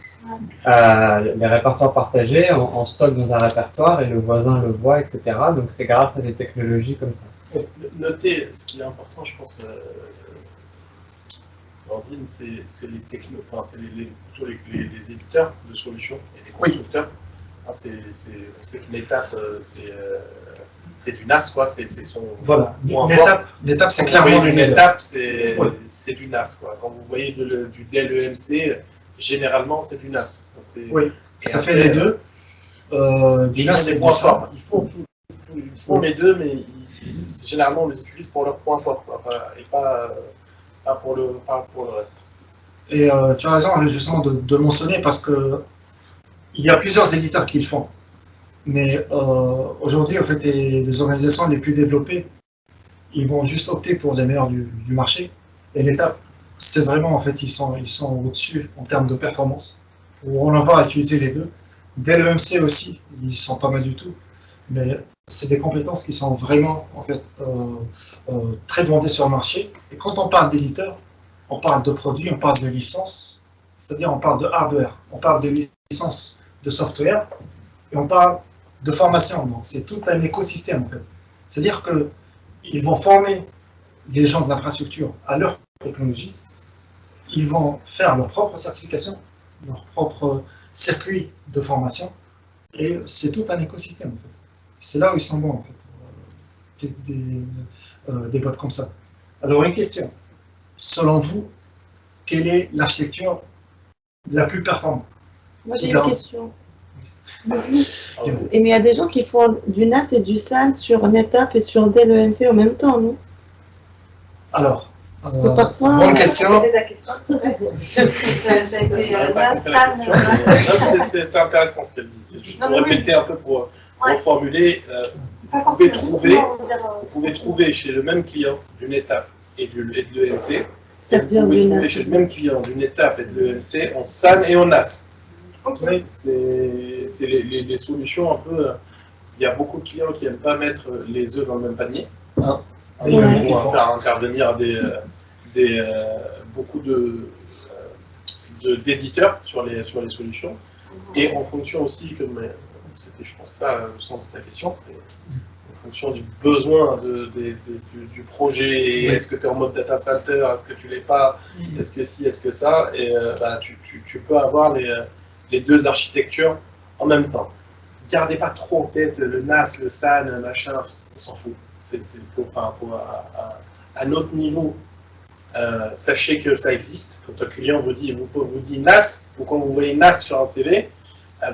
Les répertoires partagés, on stocke dans un répertoire et le voisin le voit, etc. Donc c'est grâce à des technologies comme ça. Notez, ce qui est important, je pense, Ordine, c'est les technos, enfin, c'est plutôt les éditeurs de solutions et les constructeurs. On sait qu'une étape, c'est du NAS, quoi. C'est son. Voilà. L'étape, c'est clairement une étape, c'est du NAS, quoi. Quand vous voyez du Dell EMC, généralement, c'est du NAS. Oui. Ça fait les deux. Du NAS, c'est points forts. Ils font les deux, mais généralement, on les utilise pour leurs points forts, quoi, et pas pour le reste. Et tu as raison, justement, de le mentionner parce que. Il y a plusieurs éditeurs qui le font, mais aujourd'hui, en fait, les organisations les plus développées, ils vont juste opter pour les meilleurs du marché. Et l'étape, c'est vraiment, en fait, ils sont au-dessus en termes de performance. On en va utiliser les deux. Dès le MC aussi, ils sont pas mal du tout, mais c'est des compétences qui sont vraiment, en fait, très demandées sur le marché. Et quand on parle d'éditeurs, on parle de produits, on parle de licences, c'est-à-dire on parle de hardware, on parle de licences de software, et on parle de formation. Donc c'est tout un écosystème en fait. C'est-à-dire qu'ils vont former les gens de l'infrastructure à leur technologie, ils vont faire leur propre certification, leur propre circuit de formation, et c'est tout un écosystème en fait. C'est là où ils sont bons en fait, des boîtes comme ça. Alors une question, selon vous, quelle est l'architecture la plus performante? Moi j'ai une question. Et mais il y a des gens qui font du NAS et du SAN sur NetApp et sur Dell EMC en même temps, non? Alors, parfois, bonne question. C'est intéressant ce qu'elle dit. C'est juste pour répéter un peu pour reformuler. Vous pouvez trouver chez le même client du NetApp et de l'EMC. Ça veut dire vous pouvez du trouver NAS. chez le même client du NetApp et de l'EMC en SAN et en NAS. Okay. C'est les solutions un peu. Il y a beaucoup de clients qui n'aiment pas mettre les œufs dans le même panier. Hein. Ils vont faire intervenir beaucoup d'éditeurs sur les solutions. Et en fonction aussi, comme c'était je pense ça le sens de ta question, c'est en fonction du besoin du projet, est-ce que tu es en mode data center, est-ce que tu l'es pas, est-ce que si, est-ce que ça, et tu peux avoir les deux architectures en même temps. Gardez pas trop en tête le NAS, le SAN, machin, on s'en fout. À notre niveau, sachez que ça existe. Quand un client vous dit NAS, ou quand vous voyez NAS sur un CV,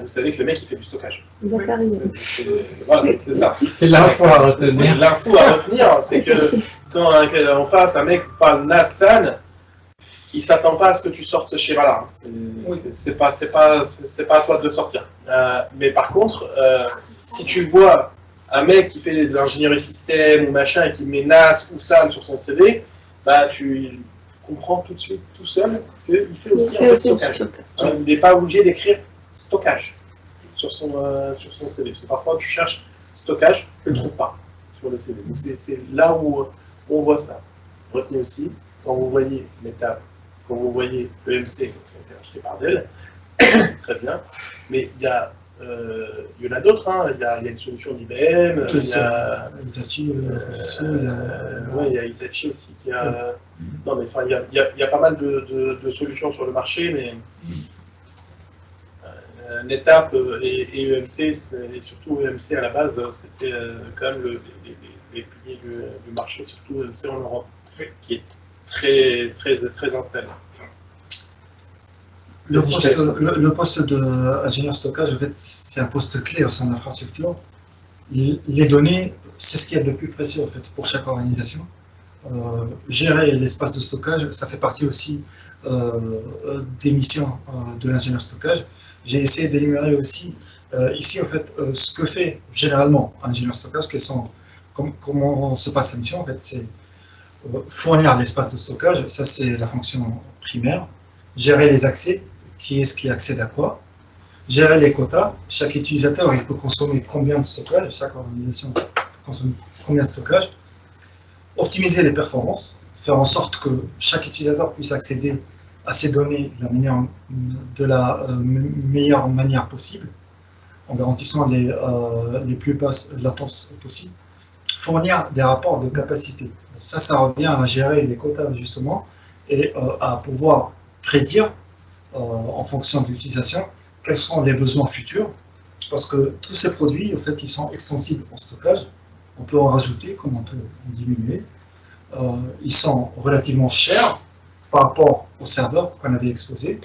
vous savez que le mec il fait du stockage. Voilà, c'est ça. C'est l'info à retenir. L'info à retenir, c'est que quand en face un mec parle NAS SAN, il s'attend pas à ce que tu sortes chez Valar. C'est pas à toi de le sortir. Mais par contre, si tu vois un mec qui fait de l'ingénierie système ou machin et qui met NAS ou SAN sur son CV, bah tu comprends tout de suite, tout seul, qu'il fait aussi un peu de stockage. Il n'est pas obligé d'écrire stockage sur son CV. Parce que parfois tu cherches stockage, tu ne le trouves pas sur le CV. Donc c'est là où on voit ça. Retenez aussi, quand vous voyez l'étape, quand vous voyez EMC qui a été acheté par Dell, très bien, mais il y en a d'autres, hein. Il y a une solution d'IBM, il y a Hitachi, il y a Hitachi aussi qui a... Non mais enfin, il y a pas mal de solutions sur le marché, mais NetApp et EMC, et surtout EMC à la base, c'était quand même les piliers du marché, surtout EMC en Europe, qui est très installé. Le poste d'ingénieur stockage, en fait, c'est un poste clé au sein de l'infrastructure. Les données, c'est ce qu'il y a de plus précieux en fait, pour chaque organisation. Gérer l'espace de stockage, ça fait partie aussi des missions de l'ingénieur stockage. J'ai essayé d'énumérer aussi ici en fait ce que fait généralement un ingénieur stockage, comment se passe la mission. En fait, c'est fournir l'espace de stockage, ça c'est la fonction primaire. Gérer les accès, qui est-ce qui accède à quoi. Gérer les quotas, chaque utilisateur il peut consommer combien de stockage, chaque organisation peut consommer combien de stockage. Optimiser les performances, faire en sorte que chaque utilisateur puisse accéder à ces données de la meilleure manière possible, en garantissant les plus basses latences possibles. Fournir des rapports de capacité. Ça revient à gérer les quotas justement et à pouvoir prédire en fonction de l'utilisation quels seront les besoins futurs, parce que tous ces produits, en fait, ils sont extensibles en stockage. On peut en rajouter comme on peut en diminuer. Ils sont relativement chers par rapport aux serveurs qu'on avait exposés.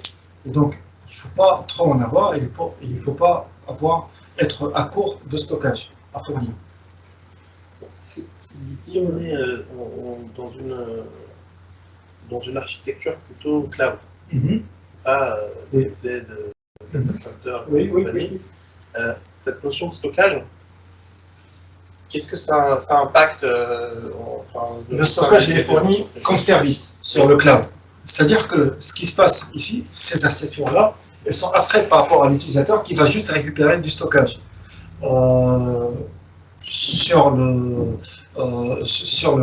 Et donc, il ne faut pas trop en avoir et il ne faut pas être à court de stockage à fournir. Si on est dans une architecture plutôt cloud, pas DFZ, data center, compagnie, cette notion de stockage, qu'est-ce que ça impacte le stockage est fourni comme service sur le cloud. C'est-à-dire que ce qui se passe ici, ces architectures-là, elles sont abstraites par rapport à l'utilisateur qui va juste récupérer du stockage. Sur le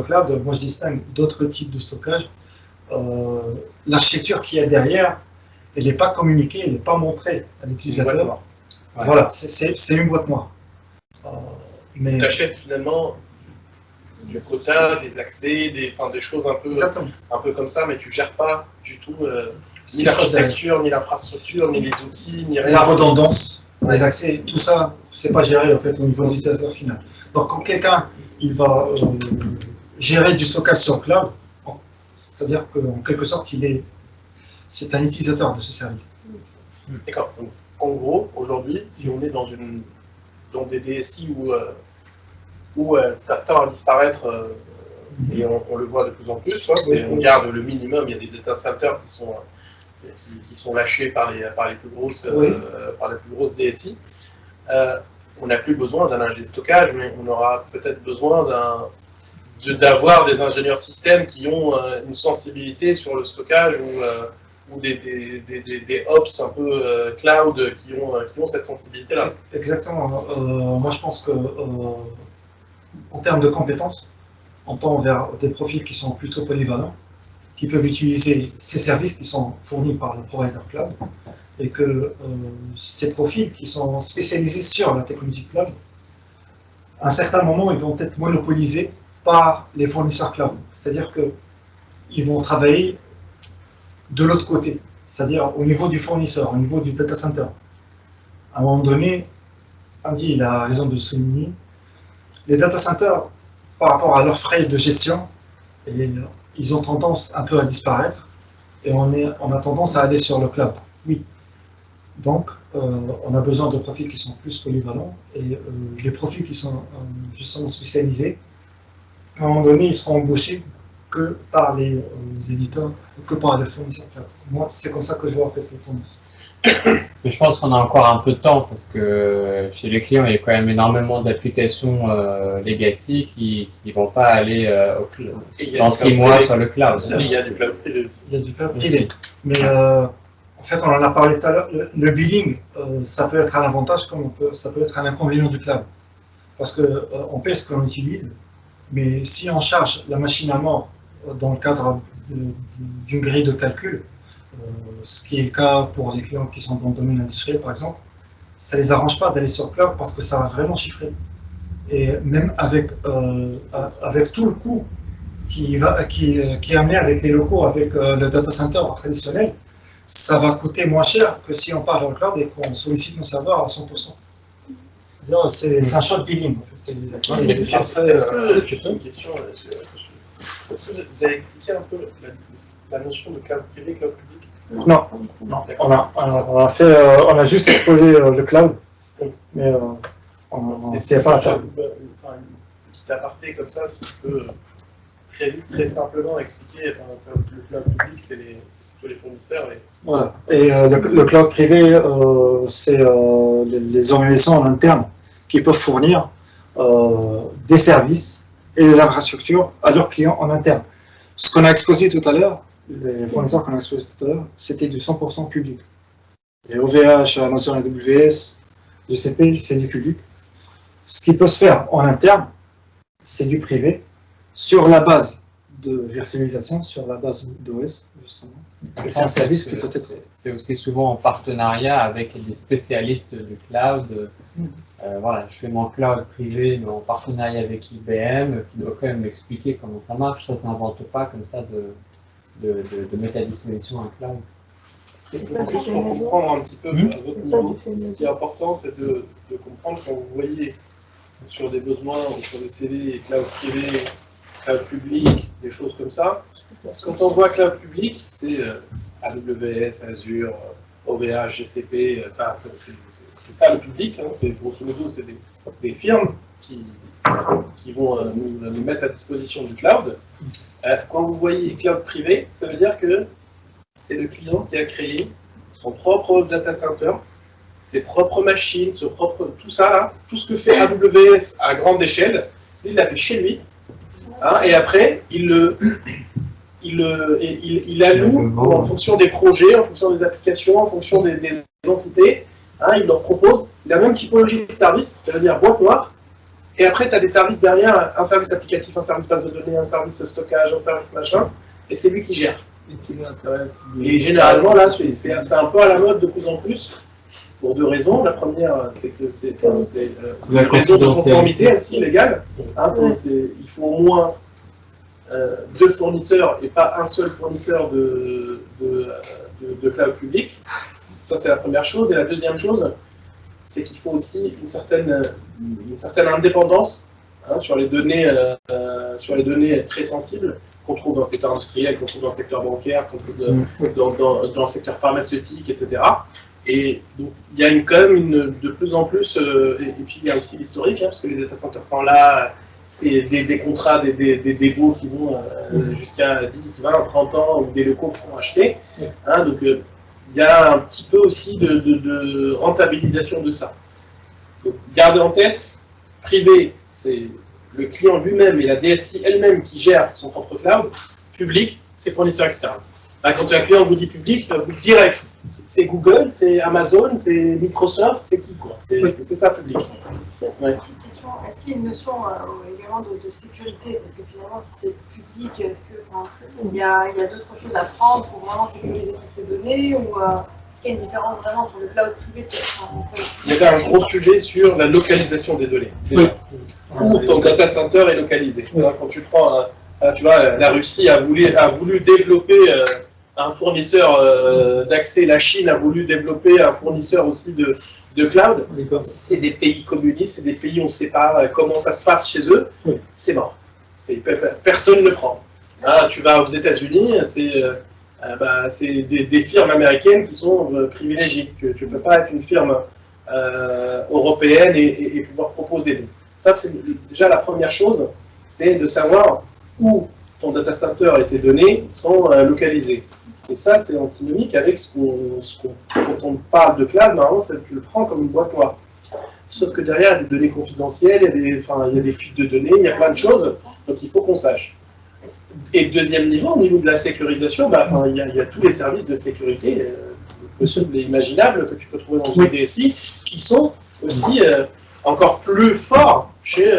cloud, moi je distingue d'autres types de stockage. L'architecture qu'il y a derrière, elle n'est pas communiquée, elle n'est pas montrée à l'utilisateur. Voilà, c'est une boîte noire. Mais tu achètes finalement du quota, des accès, des choses un peu comme ça, mais tu ne gères pas du tout ni l'architecture, ni l'infrastructure, ni les outils, ni rien. La redondance, les accès, tout ça, c'est pas géré en fait au niveau de l'utilisateur final. Donc quand quelqu'un il va gérer du stockage sur cloud, c'est-à-dire qu'en quelque sorte c'est un utilisateur de ce service. D'accord. Donc, en gros, aujourd'hui, si on est dans des DSI où ça tend à disparaître, et on le voit de plus en plus, on garde le minimum, il y a des data centers qui sont lâchés par les plus grosses DSI. On n'a plus besoin d'un ingénieur stockage, mais on aura peut-être besoin d'avoir des ingénieurs systèmes qui ont une sensibilité sur le stockage ou des ops un peu cloud qui ont cette sensibilité-là. Exactement. Moi, je pense que en termes de compétences, on tend vers des profils qui sont plutôt polyvalents, qui peuvent utiliser ces services qui sont fournis par le provider cloud, et que ces profils qui sont spécialisés sur la technologie cloud, à un certain moment, ils vont être monopolisés par les fournisseurs cloud. C'est-à-dire qu'ils vont travailler de l'autre côté, c'est-à-dire au niveau du fournisseur, au niveau du data center. À un moment donné, Andy il a raison de le souligner, les data centers, par rapport à leurs frais de gestion, ils ont tendance un peu à disparaître et on a tendance à aller sur le cloud. Oui. Donc, on a besoin de profils qui sont plus polyvalents et les profils qui sont justement spécialisés, à un moment donné, ils seront embauchés que par les éditeurs, que par les fournisseurs cloud. Moi, c'est comme ça que je vois en fait les tendances. Mais je pense qu'on a encore un peu de temps parce que chez les clients, il y a quand même énormément d'applications legacy qui ne vont pas aller dans 6 mois sur le cloud. Il y a du cloud privé aussi. Il y a du cloud privé. Mais en fait, on en a parlé tout à l'heure, le billing, ça peut être un avantage comme ça peut être un inconvénient du cloud. Parce qu'on paie ce qu'on utilise, mais si on charge la machine à mort dans le cadre d'une grille de calcul, ce qui est le cas pour les clients qui sont dans le domaine industriel par exemple, ça ne les arrange pas d'aller sur le cloud parce que ça va vraiment chiffrer. Et même avec tout le coût qui est amené avec les locaux, avec le data center traditionnel, ça va coûter moins cher que si on part dans le cloud et qu'on sollicite nos serveurs à 100%. C'est un short billing. En fait. Est-ce que vous avez expliqué un peu la notion de cloud privé, cloud public? Non, on a juste exposé le cloud, mais on ne sait pas à faire. Une petite aparté comme ça, si tu peux très simplement expliquer, le cloud public, c'est plutôt les fournisseurs. Voilà. Et le cloud privé, c'est les organisations en interne qui peuvent fournir des services et des infrastructures à leurs clients en interne. Ce qu'on a exposé tout à l'heure, les fournisseurs qu'on a exposés tout à l'heure, c'était du 100% public. Et OVH, Amazon AWS, GCP, c'est du public. Ce qui peut se faire en interne, c'est du privé, sur la base de virtualisation, sur la base d'OS, justement. Et c'est un service qui peut être... C'est aussi souvent en partenariat avec des spécialistes du cloud. Voilà, je fais mon cloud privé mais en partenariat avec IBM, qui doit quand même m'expliquer comment ça marche. Ça ne s'invente pas comme ça de mettre à disposition un cloud. Juste pour comprendre un petit peu à votre niveau, ce qui est important, c'est de comprendre quand vous voyez sur des besoins ou sur des CV cloud privé, cloud public, des choses comme ça. Quand on voit cloud public, c'est AWS, Azure, OVH, GCP, enfin, c'est ça le public, hein, c'est grosso modo, c'est des firmes qui vont nous mettre à disposition du cloud. Quand vous voyez cloud privé, ça veut dire que c'est le client qui a créé son propre data center, ses propres machines, tout ça là, tout ce que fait AWS à grande échelle, il l'a fait chez lui, hein, et après il alloue en fonction des projets, en fonction des applications, en fonction des entités, hein, il leur propose la même typologie de service, c'est-à-dire boîte noire, et après tu as des services derrière, un service applicatif, un service base de données, un service stockage, un service machin, et c'est lui qui gère. Et généralement là, c'est un peu à la mode de plus en plus, pour deux raisons. La première, c'est que c'est une raison de conformité ainsi légale. Hein, il faut au moins 2 fournisseurs et pas un seul fournisseur de cloud public. Ça, c'est la première chose. Et la deuxième chose, c'est qu'il faut aussi une certaine indépendance, hein, sur les données très sensibles qu'on trouve dans le secteur industriel, qu'on trouve dans le secteur bancaire, qu'on trouve dans le secteur pharmaceutique, etc. Et donc, il y a quand même de plus en plus, et puis il y a aussi l'historique, hein, parce que les data centers sont là, c'est des contrats, des débaux qui vont jusqu'à 10, 20, 30 ans, ou des locaux qui sont achetés. Hein, donc, il y a un petit peu aussi de rentabilisation de ça. Donc, gardez en tête, privé, c'est le client lui-même et la DSI elle-même qui gère son propre cloud. Public, c'est fournisseurs externes. Là, quand un client vous dit public, vous direct, c'est Google, c'est Amazon, c'est Microsoft, c'est qui quoi? C'est ça public. Ouais. Petite question, est-ce qu'il y a une notion également de sécurité? Parce que finalement, si c'est public, est-ce qu'il y a d'autres choses à prendre pour vraiment sécuriser toutes ces données ou qu'il y a une différence vraiment entre le cloud privé et Il y avait un gros sujet sur la localisation des données. Déjà. Où ton data center est localisé. Quand tu prends, tu vois, la Russie a voulu développer un fournisseur d'accès, la Chine a voulu développer un fournisseur aussi de cloud. C'est des pays communistes, c'est des pays où on ne sait pas comment ça se passe chez eux. C'est mort. Personne ne le prend. Tu vas aux États-Unis, c'est des firmes américaines qui sont privilégiées. Tu ne peux pas être une firme européenne et pouvoir proposer. Donc, ça, c'est déjà la première chose, c'est de savoir où ton data center et tes données sont localisées. Et ça, c'est antinomique avec quand on parle de cloud, normalement, tu le prends comme une boîte noire. Sauf que derrière, il y a des données confidentielles, il y a des fuites de données, il y a plein de choses, donc il faut qu'on sache. Et deuxième niveau, au niveau de la sécurisation, il y a tous les services de sécurité possibles et imaginables que tu peux trouver dans une DSI qui sont aussi encore plus forts chez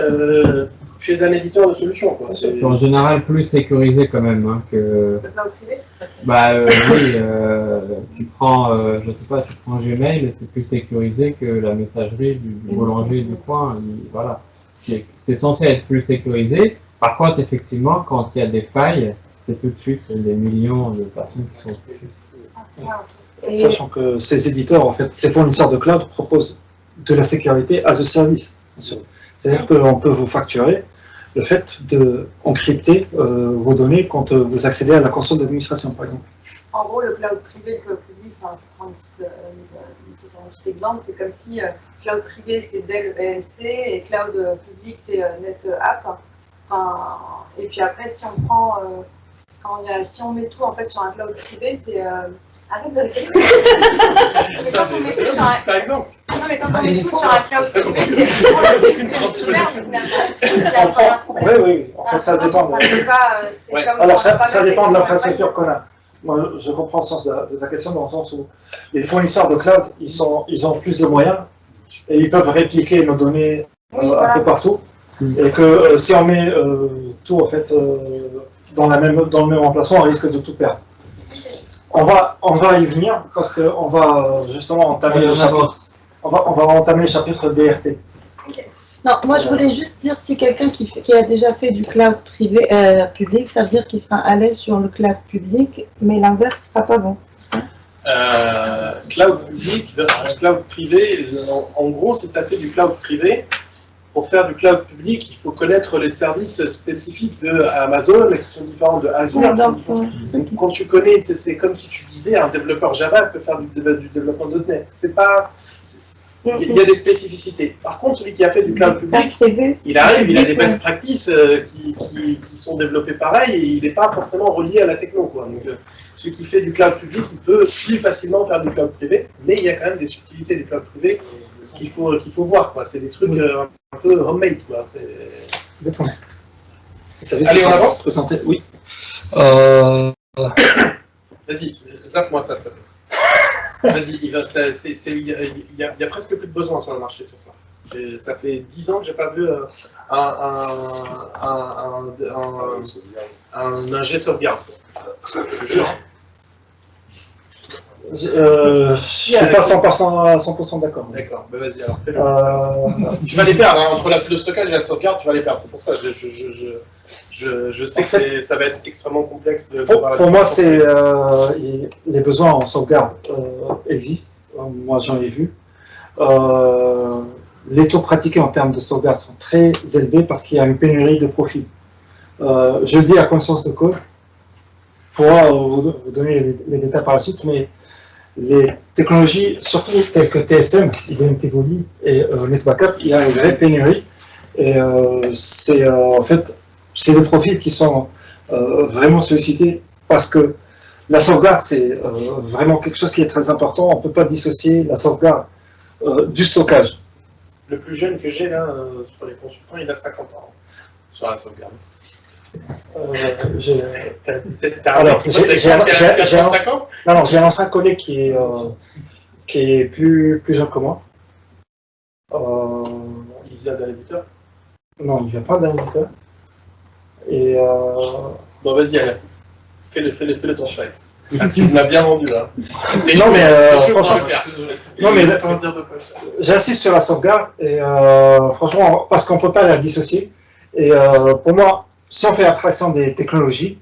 un éditeur de solutions. Quoi. C'est en général plus sécurisé quand même hein, que. le cloud privé. Oui, tu prends, je sais pas, tu prends Gmail, c'est plus sécurisé que la messagerie du boulanger du coin. Voilà, c'est censé être plus sécurisé. Par contre, effectivement, quand il y a des failles, c'est tout de suite des millions de personnes qui sont touchées. Sachant que ces éditeurs, en fait, ces fournisseurs de cloud proposent de la sécurité as a service. C'est-à-dire qu'on peut vous facturer le fait d'encrypter vos données quand vous accédez à la console d'administration, par exemple. En gros, le cloud privé, le cloud public, je prends un petit exemple, c'est comme si cloud privé c'est Dell EMC et cloud public c'est NetApp. Et puis après, si on prend, si on met tout en fait sur un cloud privé, c'est arrête de mais quand on met tout sur un... Par exemple. Non, mais quand on met tout sur un cloud privé, c'est pour le ouvert finalement. C'est un vrai problème. Oui, en fait, ça dépend. Alors, ça dépend de l'infrastructure qu'on a. Moi, je comprends le sens de ta question dans le sens où les fournisseurs de cloud, ils ont plus de moyens et ils peuvent répliquer nos données un peu partout. Et que si on met tout en fait dans le même emplacement, on risque de tout perdre. On va y venir parce qu'on va justement entamer le chapitre. On va entamer le chapitre DRP. Non, moi je voulais juste dire si quelqu'un qui a déjà fait du cloud privé public, ça veut dire qu'il sera à l'aise sur le cloud public, mais l'inverse sera pas bon. Cloud public versus cloud privé, en gros, si tu as fait du cloud privé, pour faire du cloud public, il faut connaître les services spécifiques de Amazon qui sont différents de Azure. Quand tu connais, c'est comme si tu disais un développeur Java peut faire du développement .NET. Il y a des spécificités. Par contre, celui qui a fait du cloud public, il arrive, il a des best practices qui sont développées pareil et il n'est pas forcément relié à la techno, quoi. Donc, celui qui fait du cloud public, il peut plus facilement faire du cloud privé, mais il y a quand même des subtilités du cloud privé qu'il faut voir, quoi. C'est des trucs un peu homemade, quoi. Allez, on avance. Oui. Vas-y, zappe-moi ça, s'il te plaît. Vas-y, il y a presque plus de besoin sur le marché sur ça. Ça fait 10 ans que j'ai pas vu un ingé sauvegarde. Je suis pas 100% d'accord. D'accord, bah vas-y alors fais-le. Tu vas les perdre, hein, entre le stockage et la sauvegarde, tu vas les perdre. C'est pour ça que je sais que ça va être extrêmement complexe. Pour moi, les besoins en sauvegarde existent. Moi, j'en ai vu. Les taux pratiqués en termes de sauvegarde sont très élevés parce qu'il y a une pénurie de profils. Je le dis à conscience de cause. Je pourrai vous donner les détails par la suite, mais les technologies, surtout telles que TSM, Identity Volley et NetBackup, il y a une vraie pénurie. Et en fait, c'est des profils qui sont vraiment sollicités parce que la sauvegarde, c'est vraiment quelque chose qui est très important. On ne peut pas dissocier la sauvegarde du stockage. Le plus jeune que j'ai là, sur les consultants, il a 50 ans sur la sauvegarde. J'ai un ancien collègue qui est plus jeune que moi. Il vient d'un éditeur? Non, il vient pas d'un éditeur. Et bon, vas-y, allez. Fais-le ton slide. Ah, tu me l'as bien vendu là. Non, mais franchement, non, mais Comment dire de quoi? j'insiste sur la sauvegarde, et franchement, parce qu'on ne peut pas la dissocier. Et pour moi, si on fait abstraction des technologies,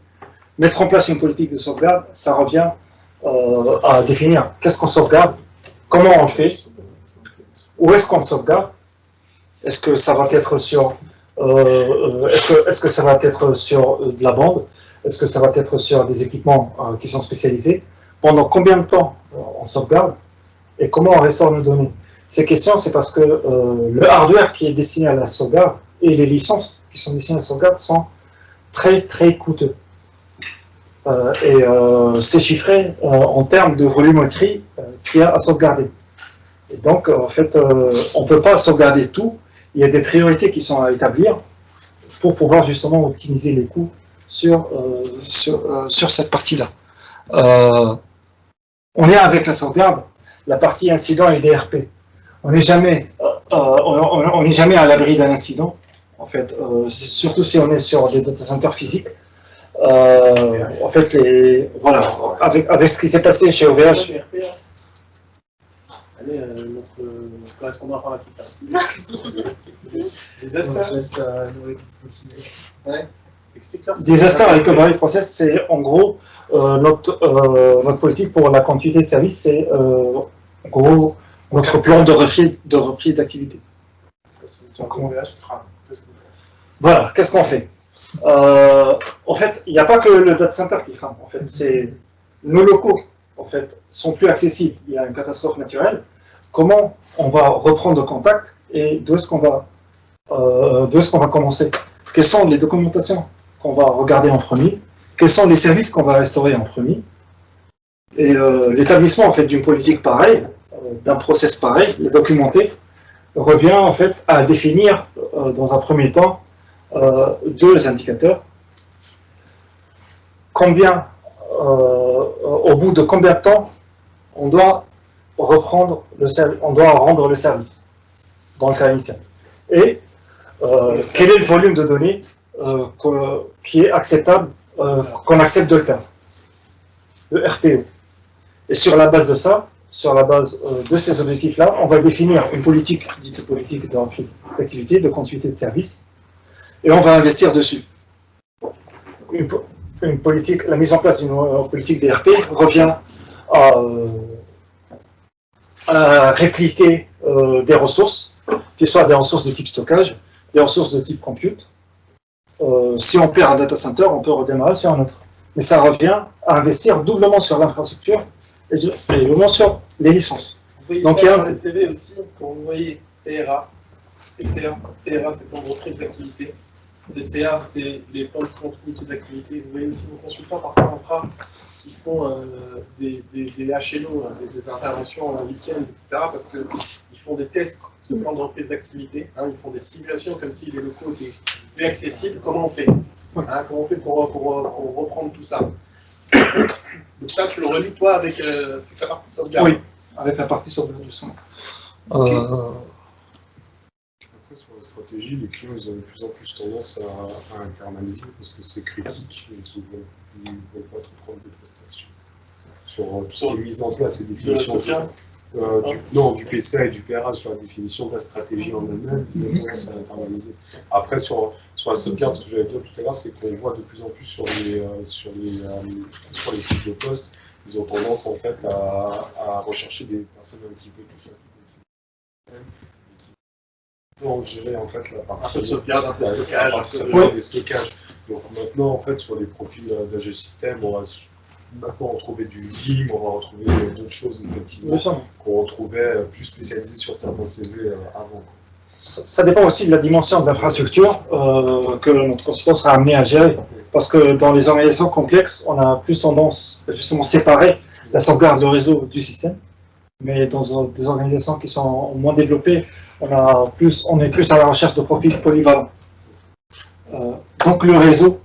mettre en place une politique de sauvegarde, ça revient à définir qu'est-ce qu'on sauvegarde, comment on le fait, où est-ce qu'on le sauvegarde, est-ce que ça va être sur, est-ce que ça va être sur de la bande, est-ce que ça va être sur des équipements qui sont spécialisés, pendant combien de temps on sauvegarde, et comment on restaure nos données. Ces questions, c'est parce que le hardware qui est destiné à la sauvegarde et les licences qui sont destinées à la sauvegarde sont très très coûteux. C'est chiffré en termes de volumétrie qu'il y a à sauvegarder. Et donc, en fait, on ne peut pas sauvegarder tout. Il y a des priorités qui sont à établir pour pouvoir justement optimiser les coûts sur cette partie-là. On est avec la sauvegarde, la partie incident et DRP. On n'est jamais à l'abri d'un incident, en fait, surtout si on est sur des data centers physiques. En fait, voilà, avec ce qui s'est passé chez OVH. Allez, notre correspondant informatique. Disaster. Ouais. Disaster Recovery Process, c'est en gros notre politique pour la continuité de service, c'est en gros notre plan de reprise d'activité. Voilà, qu'est-ce qu'on fait? En fait, il n'y a pas que le data center qui crame. En fait, c'est nos locaux. En fait, sont plus accessibles. Il y a une catastrophe naturelle. Comment on va reprendre contact et d'où est-ce qu'on va commencer? Quelles sont les documentations qu'on va regarder en premier? Quels sont les services qu'on va restaurer en premier? Et l'établissement en fait d'une politique pareille, d'un process pareil, le documenter, revient en fait à définir dans un premier temps deux indicateurs. Combien, au bout de combien de temps on doit rendre le service dans le cas initial. Et quel est le volume de données qui est acceptable, qu'on accepte de le perdre, le RPO. Et sur la base de ça, sur la base de ces objectifs-là, on va définir une politique, dite politique d'activité, de continuité de service, et on va investir dessus. Une politique, la mise en place d'une politique DRP revient à répliquer des ressources, qui soient des ressources de type stockage, des ressources de type compute. Si on perd un data center, on peut redémarrer sur un autre. Mais ça revient à investir doublement sur l'infrastructure et doublement sur les licences. Vous voyez donc, ça sur les CV aussi, quand vous voyez PRA, PCA. PRA, c'est pour reprise d'activité. PCA, c'est les plans de continuité d'activité. Vous voyez aussi nos consultants, parfois infra, qui font des HLO, des interventions en week-end, etc. Parce qu'ils font des tests de plan de reprise d'activité. Hein, ils font des simulations comme si les locaux étaient plus accessibles. Comment on fait comment on fait pour reprendre tout ça? Donc ça, tu le relis toi avec toute la partie sauvegarde. Oui, avec la partie sauvegarde justement. Après, sur la stratégie, les clients ils ont de plus en plus tendance à internaliser parce que c'est critique et qu'ils ne veulent pas trop prendre de prestations. Sur tout ce qui est mise en place et définition du PCA et du PRA sur la définition de la stratégie en elle-même, ils ont tendance à internaliser. Après, sur la sauvegarde, ce que j'allais dire tout à l'heure, c'est qu'on voit de plus en plus sur les fiches de poste, ils ont tendance en fait à rechercher des personnes un petit peu touchées pour gérer en fait la partie sauvegarde, des stockages. Donc maintenant en fait sur les profils d'AG System, on va maintenant retrouver du VIM, on va retrouver d'autres choses effectivement qu'on retrouvait plus spécialisées sur certains CV avant. Ça dépend aussi de la dimension de l'infrastructure que notre consultant sera amené à gérer. Parce que dans les organisations complexes, on a plus tendance à justement séparer la sauvegarde de réseau du système. Mais dans des organisations qui sont moins développées, on est plus à la recherche de profils polyvalents. Donc le réseau,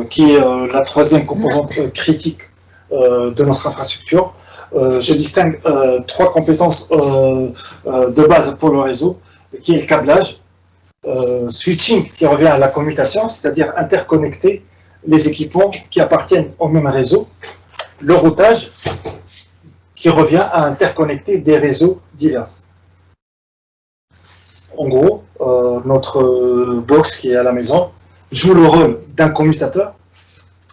qui est la troisième composante critique de notre infrastructure, je distingue trois compétences de base pour le réseau, qui est le câblage, switching qui revient à la commutation, c'est-à-dire interconnecter les équipements qui appartiennent au même réseau, le routage qui revient à interconnecter des réseaux divers. En gros, notre box qui est à la maison joue le rôle d'un commutateur,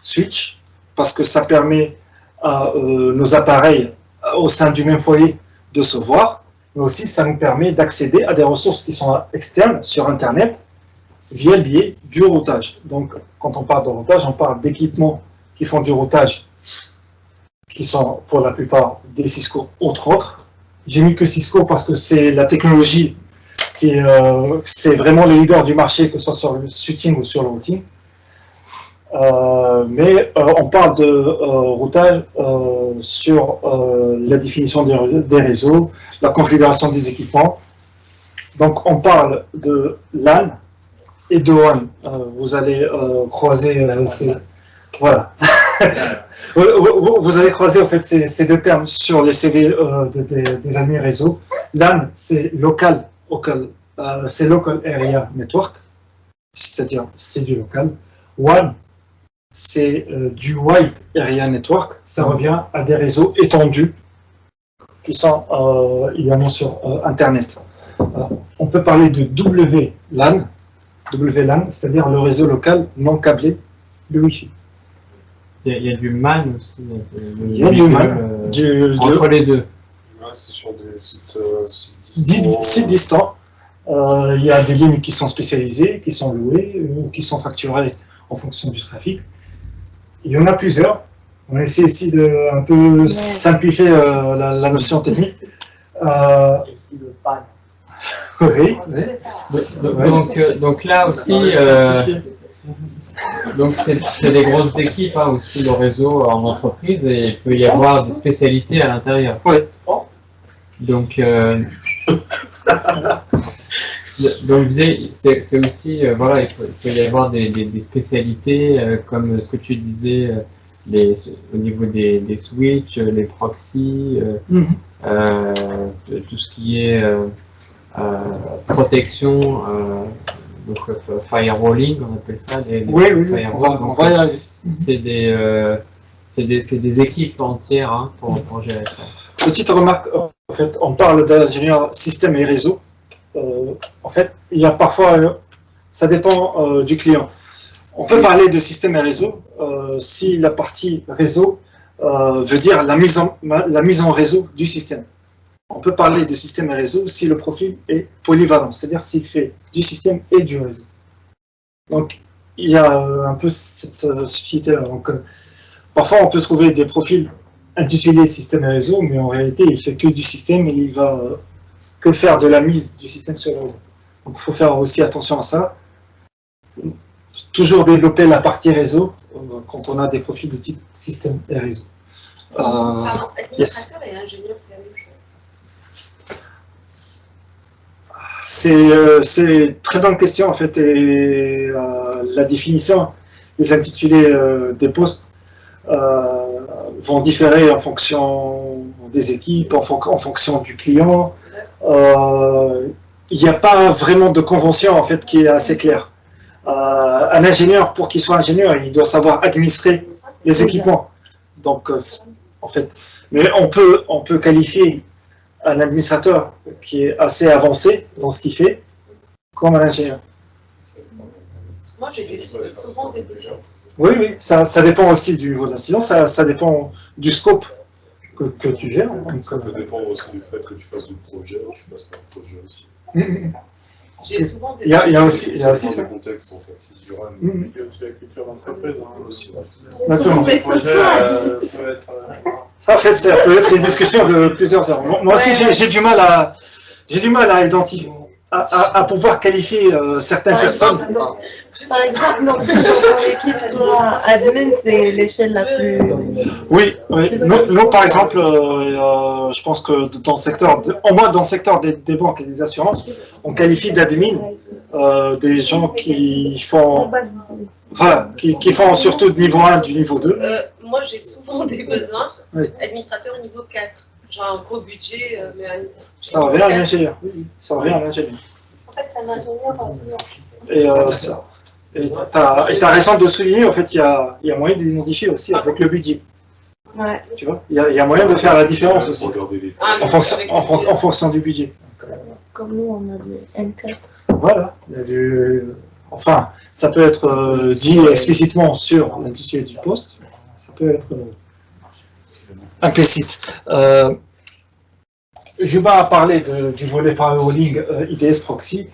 switch, parce que ça permet à nos appareils au sein du même foyer de se voir, mais aussi ça nous permet d'accéder à des ressources qui sont externes sur Internet via le biais du routage. Donc, quand on parle de routage, on parle d'équipements qui font du routage, qui sont pour la plupart des Cisco, entre autres. J'ai mis que Cisco parce que c'est la technologie qui c'est vraiment le leader du marché, que ce soit sur le switching ou sur le routing. Mais on parle de routage sur la définition des réseaux, la configuration des équipements. Donc on parle de LAN et de WAN. Vous allez croiser voilà. Vous allez croiser en fait ces deux termes sur les CV des admins réseau. LAN, c'est local area network, c'est-à-dire c'est du local. WAN, c'est du wide area network, ça revient à des réseaux étendus qui sont évidemment sur Internet. On peut parler de WLAN, c'est-à-dire le réseau local non câblé, le Wi-Fi. Il y a du MAN aussi. Il y a du MAN. Entre les deux. Ouais, c'est sur des sites distants. Il y a des lignes qui sont spécialisées, qui sont louées ou qui sont facturées en fonction du trafic. Il y en a plusieurs. On essaie ici de un peu simplifier la notion technique. Et aussi le PAN. Oui. Donc là aussi, donc c'est des grosses équipes aussi le réseau en entreprise et il peut y avoir des spécialités à l'intérieur. Oui. Donc c'est aussi voilà, il peut y avoir des spécialités comme ce que tu disais au niveau des switches, les proxys, tout ce qui est protection, donc firewalling, on appelle ça. Oui, on va y arriver. C'est des équipes entières pour gérer ça. Petite remarque, en fait, on parle d'ingénieur système et réseau. En fait, il y a parfois, ça dépend du client. On peut parler de système et réseau si la partie réseau veut dire la mise en réseau du système. On peut parler de système et réseau si le profil est polyvalent, c'est-à-dire s'il fait du système et du réseau. Donc, il y a un peu cette subtilité-là. Donc, parfois, on peut trouver des profils intitulés système et réseau, mais en réalité, il ne fait que du système et il va que faire de la mise du système sur le réseau. Donc, il faut faire aussi attention à ça. Toujours développer la partie réseau quand on a des profils de type système et réseau. Pardon, administrateur et ingénieur, c'est la même chose. C'est une très bonne question en fait, et la définition, les intitulés des postes vont différer en fonction des équipes, en fonction du client. Il n'y a pas vraiment de convention en fait qui est assez claire. Un ingénieur, pour qu'il soit ingénieur, il doit savoir administrer les équipements. Donc, en fait, mais on peut qualifier un administrateur qui est assez avancé dans ce qu'il fait comme un ingénieur. Moi, j'ai souvent des défis. Oui, ça dépend aussi du niveau d'incident, ça dépend du scope que tu gères. Ça peut dépendre aussi du fait que tu fasses du projet, tu fasses pas de projet aussi. J'ai souvent des Il y a aussi ça. Le contexte en fait, c'est du run. Il y a aussi la culture d'entreprise aussi. Naturellement. Les projets, ça va être. En fait, ça peut être une discussion de plusieurs heures. Moi aussi, j'ai du mal à identifier, à pouvoir qualifier certaines personnes. Par exemple, dans ton équipe, toi, admin, c'est l'échelle la plus... Oui. Nous, par exemple, je pense que dans le secteur, au moins dans le secteur des banques et des assurances, on qualifie d'admin des gens qui font... Voilà, qui font surtout de niveau 1 du niveau 2. Moi, j'ai souvent des besoins. Oui. Administrateur niveau 4. Genre un gros budget, mais Ça revient à l'ingénieur. Ça revient à l'ingénieur. En fait, c'est un ingénieur. Et tu as raison de souligner, en fait, il y a moyen de l'identifier aussi avec le budget. Ouais. Tu vois, il y a moyen de faire la différence aussi, Ah, en fonction du budget. Comme nous, on a le N4. Voilà, il y a enfin, ça peut être dit explicitement sur l'intitulé du poste, ça peut être implicite. Juba a parlé du volet firewalling IDS proxy.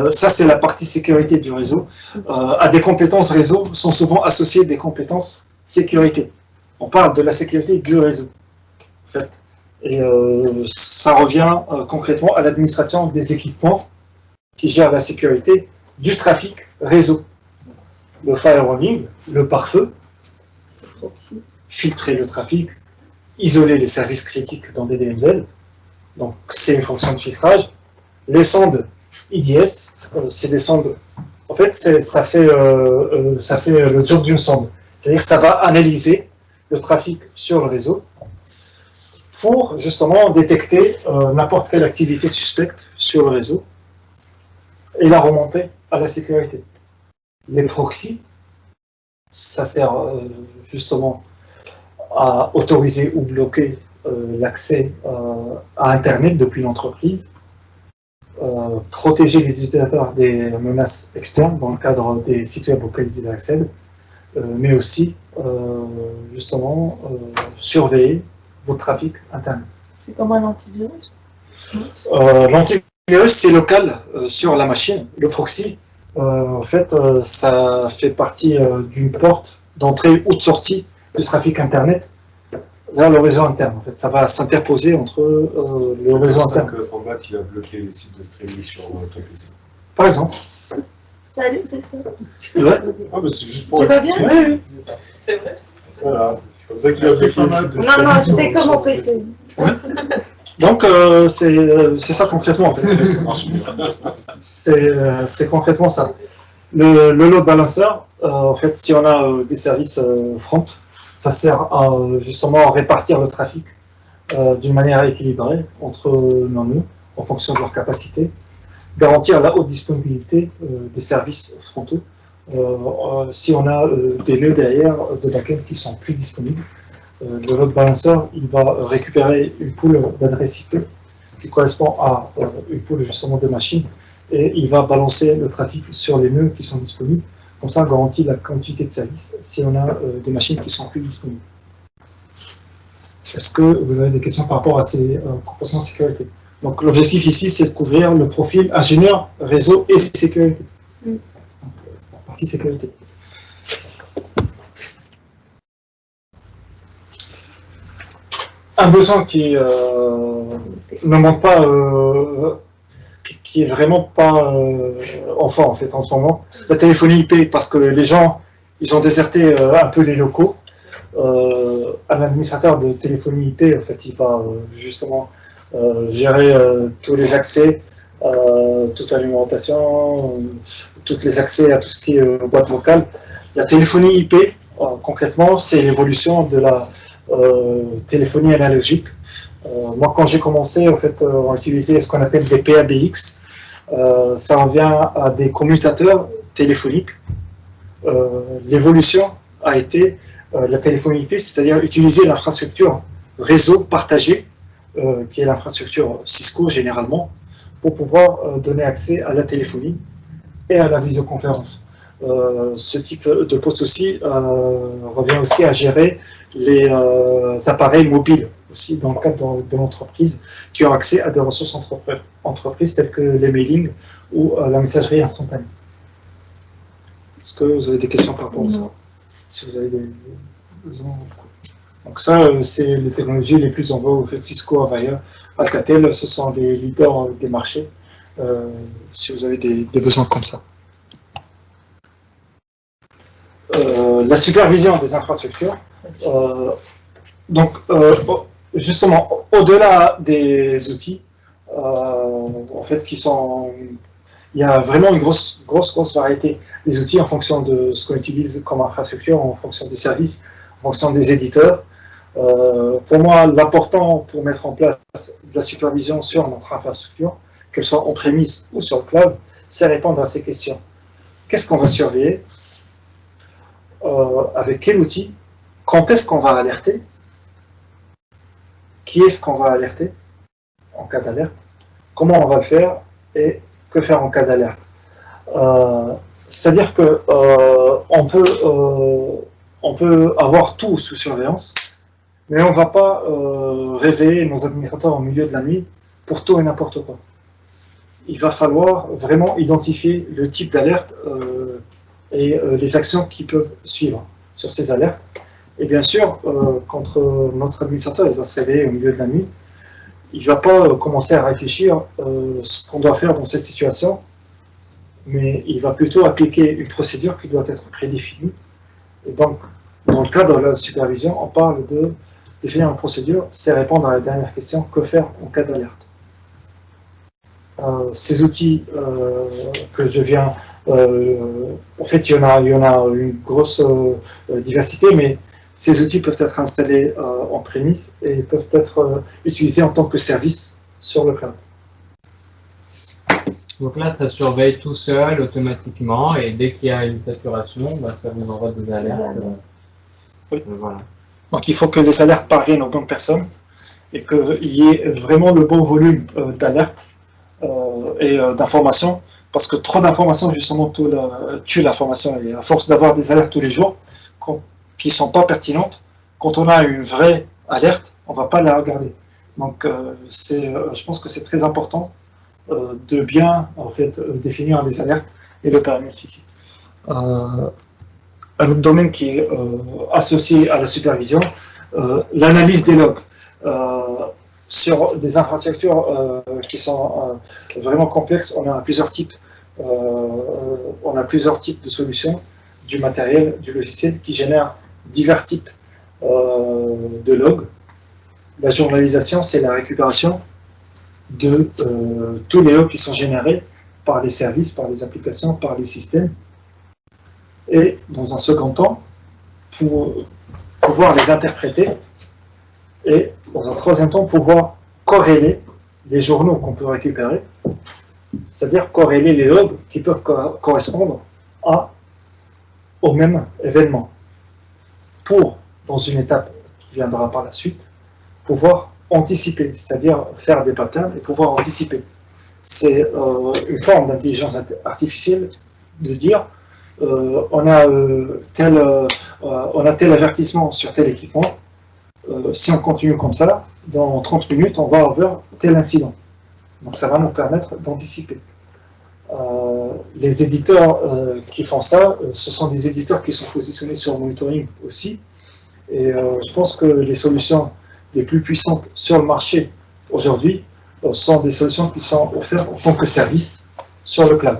Ça, c'est la partie sécurité du réseau. À des compétences réseau sont souvent associées des compétences sécurité. On parle de la sécurité du réseau, en fait. Et ça revient concrètement à l'administration des équipements qui gèrent la sécurité du trafic réseau. Le firewalling, le pare-feu, filtrer le trafic, isoler les services critiques dans des DMZ. Donc, c'est une fonction de filtrage. Les sondes IDS, c'est des sondes. En fait, ça fait le job d'une sonde. C'est-à-dire que ça va analyser le trafic sur le réseau pour justement détecter n'importe quelle activité suspecte sur le réseau et la remonter à la sécurité. Les proxys, ça sert justement à autoriser ou bloquer l'accès à Internet depuis l'entreprise, protéger les utilisateurs des menaces externes dans le cadre des sites web auxquels ils accèdent, mais aussi justement surveiller votre trafic Internet. C'est comme un antivirus. L'antivirus, c'est local sur la machine. Le proxy, en fait, ça fait partie d'une porte d'entrée ou de sortie du trafic Internet vers le réseau interne. En fait, ça va s'interposer entre le réseau interne. C'est pour ça que Sandbat, il a bloqué les sites de streaming sur ton PC. Par exemple. Salut, Christophe. Ouais. Ah, mais c'est juste pour... Tu vas bien? Oui. C'est vrai. Voilà, c'est comme ça qu'il a bloqué les sites de streaming. Non, c'était comme au PC. Donc, c'est ça concrètement, en fait. Ça marche bien. C'est concrètement ça. Le load balancer, en fait, si on a des services front, ça sert à justement répartir le trafic d'une manière équilibrée entre nos nœuds en fonction de leur capacité, garantir la haute disponibilité des services frontaux. Si on a des nœuds derrière de backend qui sont plus disponibles, le load balancer il va récupérer une pool d'adresses IP qui correspond à une pool justement de machines et il va balancer le trafic sur les nœuds qui sont disponibles. Comme ça, on garantit la quantité de services si on a des machines qui sont plus disponibles. Est-ce que vous avez des questions par rapport à ces proportions de sécurité? Donc l'objectif ici, c'est de couvrir le profil ingénieur, réseau et sécurité. Donc, la partie sécurité. Un besoin qui ne manque pas, qui est vraiment pas enfant en fait en ce moment, la téléphonie IP, parce que les gens, ils ont déserté un peu les locaux. Un administrateur de téléphonie IP, en fait, il va justement gérer tous les accès, toute l'alimentation, tous les accès à tout ce qui est boîte vocale. La téléphonie IP, concrètement, c'est l'évolution de la téléphonie analogique. Moi, quand j'ai commencé, en fait, on utilisait ce qu'on appelle des PABX. Ça revient à des commutateurs téléphoniques. L'évolution a été la téléphonie IP, c'est-à-dire utiliser l'infrastructure réseau partagé, qui est l'infrastructure Cisco généralement, pour pouvoir donner accès à la téléphonie et à la visioconférence. Ce type de poste aussi revient aussi à gérer les appareils mobiles aussi dans le cadre de l'entreprise qui ont accès à des ressources entreprises telles que les mailings ou la messagerie instantanée. Est-ce que vous avez des questions par rapport à ça? Si vous avez des besoins. Donc ça, c'est les technologies les plus en vogue. En fait, Cisco, Avaya, Alcatel, ce sont des leaders des marchés. Si vous avez des besoins comme ça. La supervision des infrastructures. Donc, justement, au-delà des outils, en fait, qui sont, il y a vraiment une grosse variété des outils en fonction de ce qu'on utilise comme infrastructure, en fonction des services, en fonction des éditeurs. Pour moi, l'important pour mettre en place de la supervision sur notre infrastructure, qu'elle soit on-premise ou sur le cloud, c'est répondre à ces questions. Qu'est-ce qu'on va surveiller? Avec quel outil? Quand est-ce qu'on va alerter? qui est-ce qu'on va alerter en cas d'alerte, comment on va le faire et que faire en cas d'alerte. C'est-à-dire que on peut avoir tout sous surveillance, mais on ne va pas réveiller nos administrateurs au milieu de la nuit pour tout et n'importe quoi. Il va falloir vraiment identifier le type d'alerte et les actions qui peuvent suivre sur ces alertes. Et bien sûr, quand notre administrateur il va se réveiller au milieu de la nuit, il ne va pas commencer à réfléchir ce qu'on doit faire dans cette situation, mais il va plutôt appliquer une procédure qui doit être prédéfinie. Et donc, dans le cadre de la supervision, on parle de définir une procédure, c'est répondre à la dernière question, que faire en cas d'alerte. Ces outils que je viens, en fait, il y en a une grosse diversité, mais ces outils peuvent être installés en prémisse et peuvent être utilisés en tant que service sur le cloud. Donc là, ça surveille tout seul, automatiquement, et dès qu'il y a une saturation, bah, ça vous envoie des alertes. Oui. Voilà. Donc il faut que les alertes parviennent aux bonnes personnes et qu'il y ait vraiment le bon volume d'alertes et d'informations, parce que trop d'informations justement tue l'information, et à force d'avoir des alertes tous les jours qui ne sont pas pertinentes, quand on a une vraie alerte, on ne va pas la regarder. Donc je pense que c'est très important de bien en fait, définir les alertes et le périmètre ici. Un autre domaine qui est associé à la supervision, l'analyse des logs. Sur des infrastructures qui sont vraiment complexes, on a plusieurs types. On a plusieurs types de solutions, du matériel, du logiciel, qui génèrent divers types de logs. La journalisation, c'est la récupération de tous les logs qui sont générés par les services, par les applications, par les systèmes. Et dans un second temps, pour pouvoir les interpréter, et dans un troisième temps, pouvoir corréler les journaux qu'on peut récupérer, c'est-à-dire corréler les logs qui peuvent correspondre au même événement, pour, dans une étape qui viendra par la suite, pouvoir anticiper, c'est-à-dire faire des patterns et pouvoir anticiper. C'est une forme d'intelligence artificielle de dire on a tel avertissement sur tel équipement, si on continue comme ça, dans 30 minutes, on va avoir tel incident. Donc ça va nous permettre d'anticiper. Les éditeurs qui font ça, ce sont des éditeurs qui sont positionnés sur monitoring aussi. Et je pense que les solutions les plus puissantes sur le marché aujourd'hui sont des solutions qui sont offertes en tant que service sur le cloud.